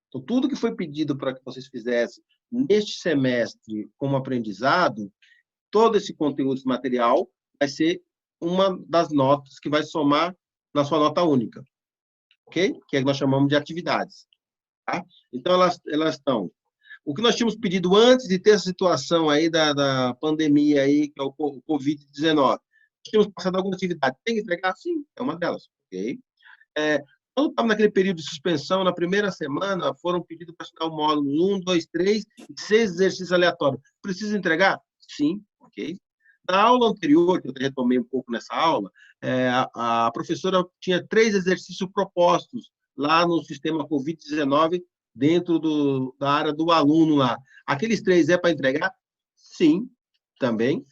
Então, tudo que foi pedido para que vocês fizessem neste semestre como aprendizado, todo esse conteúdo, esse material, vai ser uma das notas que vai somar na sua nota única, ok? Que é que nós chamamos de atividades. Tá? Então, elas estão... O que nós tínhamos pedido antes de ter essa situação aí da pandemia aí, que é o Covid-19, tínhamos passado alguma atividade. Tem que entregar? Sim, é uma delas. Ok? Quando estava naquele período de suspensão, na primeira semana, foram pedidos para estudar o módulo 1, 2, 3 e 6 exercícios aleatórios. Precisa entregar? Sim, ok. Na aula anterior, que eu retomei um pouco nessa aula, a professora tinha 3 exercícios propostos lá no sistema Covid-19, dentro da área do aluno lá. Aqueles 3 é para entregar? Sim, também.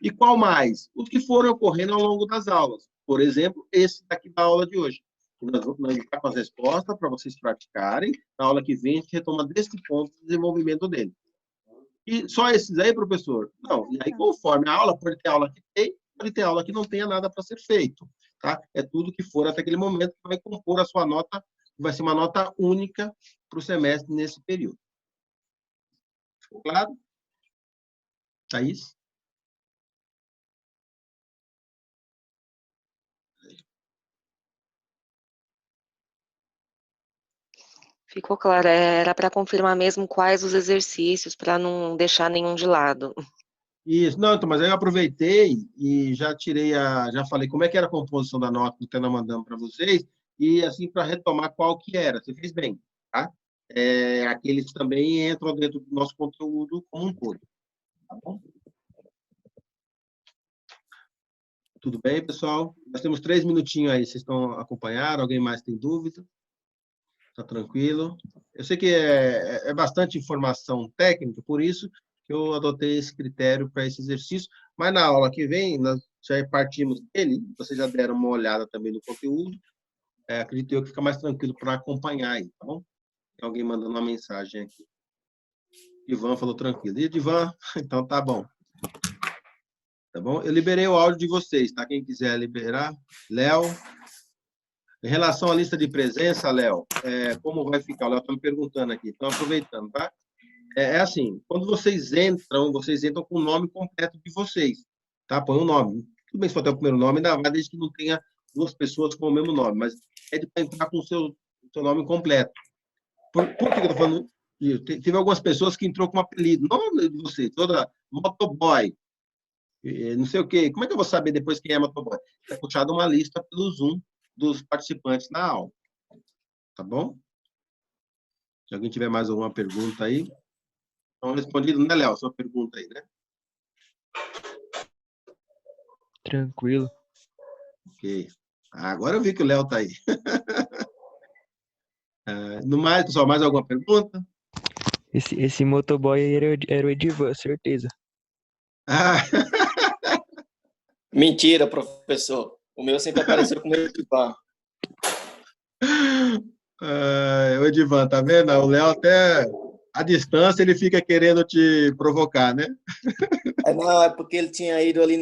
E qual mais? Os que foram ocorrendo ao longo das aulas. Por exemplo, esse daqui da aula de hoje. Nós vamos ficar com as respostas para vocês praticarem. Na aula que vem, a gente retoma desse ponto de desenvolvimento dele. E só esses aí, professor? Não. E aí, conforme a aula, pode ter aula que tem, pode ter aula que não tenha nada para ser feito. Tá? É tudo que for até aquele momento que vai compor a sua nota, vai ser uma nota única para o semestre nesse período. Ficou claro? Thaís? Ficou claro, era para confirmar mesmo quais os exercícios, para não deixar nenhum de lado. Isso, não, então, mas aí eu aproveitei e já já falei como é que era a composição da nota que eu estou mandando para vocês, e assim, para retomar qual que era. Você fez bem, tá? Aqueles também entram dentro do nosso conteúdo como um todo, tá bom? Tudo bem, pessoal? Nós temos 3 minutinhos aí, vocês estão acompanhando? Alguém mais tem dúvida? Tá tranquilo? Eu sei que é bastante informação técnica, por isso que eu adotei esse critério para esse exercício, mas na aula que vem, nós já partimos dele, vocês já deram uma olhada também no conteúdo, acredito eu que fica mais tranquilo para acompanhar aí, tá bom? Tem alguém mandando uma mensagem aqui. Ivan falou tranquilo. E Ivan, então tá bom. Tá bom? Eu liberei o áudio de vocês, tá? Quem quiser liberar. Léo. Em relação à lista de presença, Léo, como vai ficar? O Léo está me perguntando aqui. Então, aproveitando, tá? Assim, quando vocês entram com o nome completo de vocês, tá? Põe o nome. Tudo bem se for até o primeiro nome, ainda vai, desde que não tenha 2 pessoas com o mesmo nome, mas é de entrar com o seu nome completo. Por que eu tô falando isso? Teve algumas pessoas que entrou com um apelido, não de você, toda motoboy, não sei o quê. Como é que eu vou saber depois quem é motoboy? É puxado uma lista pelo Zoom dos participantes na aula, tá bom? Se alguém tiver mais alguma pergunta aí, então respondido, né, Léo? Sua pergunta aí, né? Tranquilo. Ok. Agora eu vi que o Léo tá aí. No mais, pessoal, mais alguma pergunta? Esse motoboy aí era o Edivan, certeza. Ah, Mentira, professor. O meu sempre apareceu como Edivan. o Edivan, tá vendo? O Léo até à distância ele fica querendo te provocar, né? Não, é porque ele tinha ido ali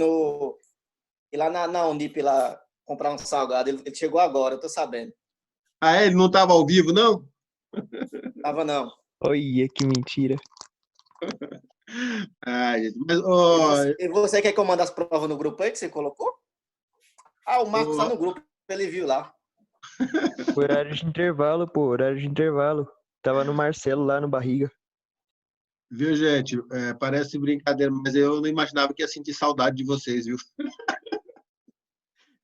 lá na Unip lá comprar um salgado. Ele chegou agora, eu tô sabendo. Ah, ele não estava ao vivo, não? Tava não. Olha, que mentira. Gente, mas, E você quer que eu mande as provas no grupo aí que você colocou? Ah, o Marcos tá no grupo, ele viu lá. Horário de intervalo, pô, horário de intervalo. Tava no Marcelo lá no Barriga. viu, gente? Parece brincadeira, mas eu não imaginava que ia sentir saudade de vocês, viu?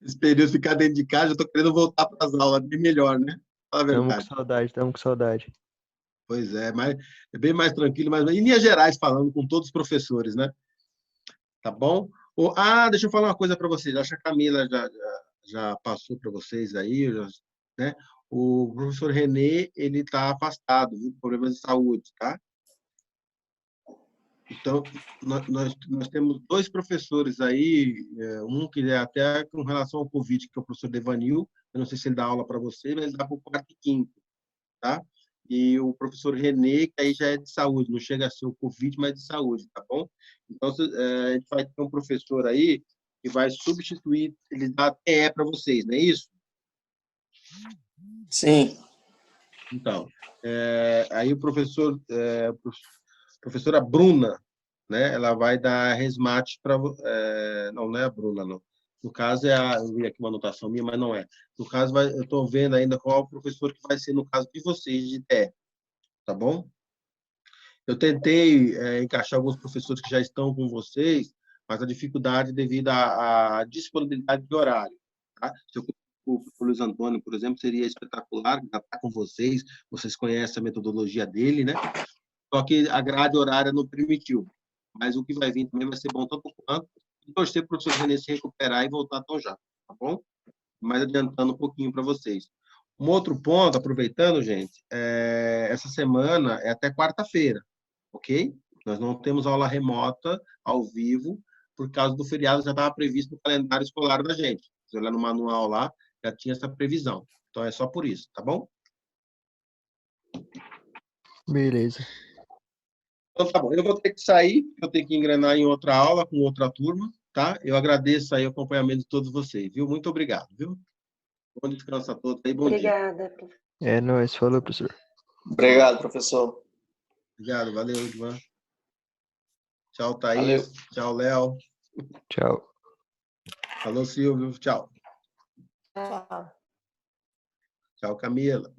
Esse período ficar dentro de casa, eu tô querendo voltar para as aulas, bem melhor, né? Fala a Tamo com verdade. saudade, tamo com saudade. Pois é, mas é bem mais tranquilo, mas em linhas gerais falando com todos os professores, né? Tá bom? Deixa eu falar uma coisa para vocês. Acho que a Camila já passou para vocês aí, né? O professor Renê, ele está afastado, viu? Problemas de saúde, tá? Então, nós temos 2 professores aí, um que é até com relação ao Covid, que é o professor Devanil, eu não sei se ele dá aula para você, mas ele dá para o 4º e 5º, tá? E o professor Renê, que aí já é de saúde, não chega a ser o Covid, mas de saúde, tá bom? Então, a gente vai ter um professor aí que vai substituir, ele dá TE para vocês, não é isso? Sim. Então, aí professora Bruna, né? Ela vai dar resmate para... não é a Bruna, não. No caso, eu vi aqui uma anotação minha, mas não é. No caso, eu estou vendo ainda qual o professor que vai ser no caso de vocês, de TE, tá bom? Eu tentei encaixar alguns professores que já estão com vocês, mas a dificuldade devido à disponibilidade de horário. Tá? Se eu o Luiz Antônio, por exemplo, seria espetacular, já está com vocês conhecem a metodologia dele, né? Só que a grade horária não permitiu. Mas o que vai vir também vai ser bom tanto quanto, e torcer para o professor Renê se recuperar e voltar tão já, tá bom? Mas adiantando um pouquinho para vocês. Um outro ponto, aproveitando, gente, essa semana é até quarta-feira, ok? Nós não temos aula remota, ao vivo, por causa do feriado, já estava previsto no calendário escolar da gente. Se olhar no manual lá, já tinha essa previsão. Então, é só por isso, tá bom? Beleza. Então, tá bom. Eu vou ter que sair, eu tenho que engrenar em outra aula, com outra turma, tá? Eu agradeço aí o acompanhamento de todos vocês, viu? Muito obrigado, viu? Bom descanso a todos aí, bom dia. Obrigada, professor. É nóis, falou, professor. Obrigado, professor. Obrigado, valeu, Ivan. Tchau, Thaís. Valeu. Tchau, Léo. Tchau. Alô, Silvio. Tchau. Tchau. Tchau, Camila.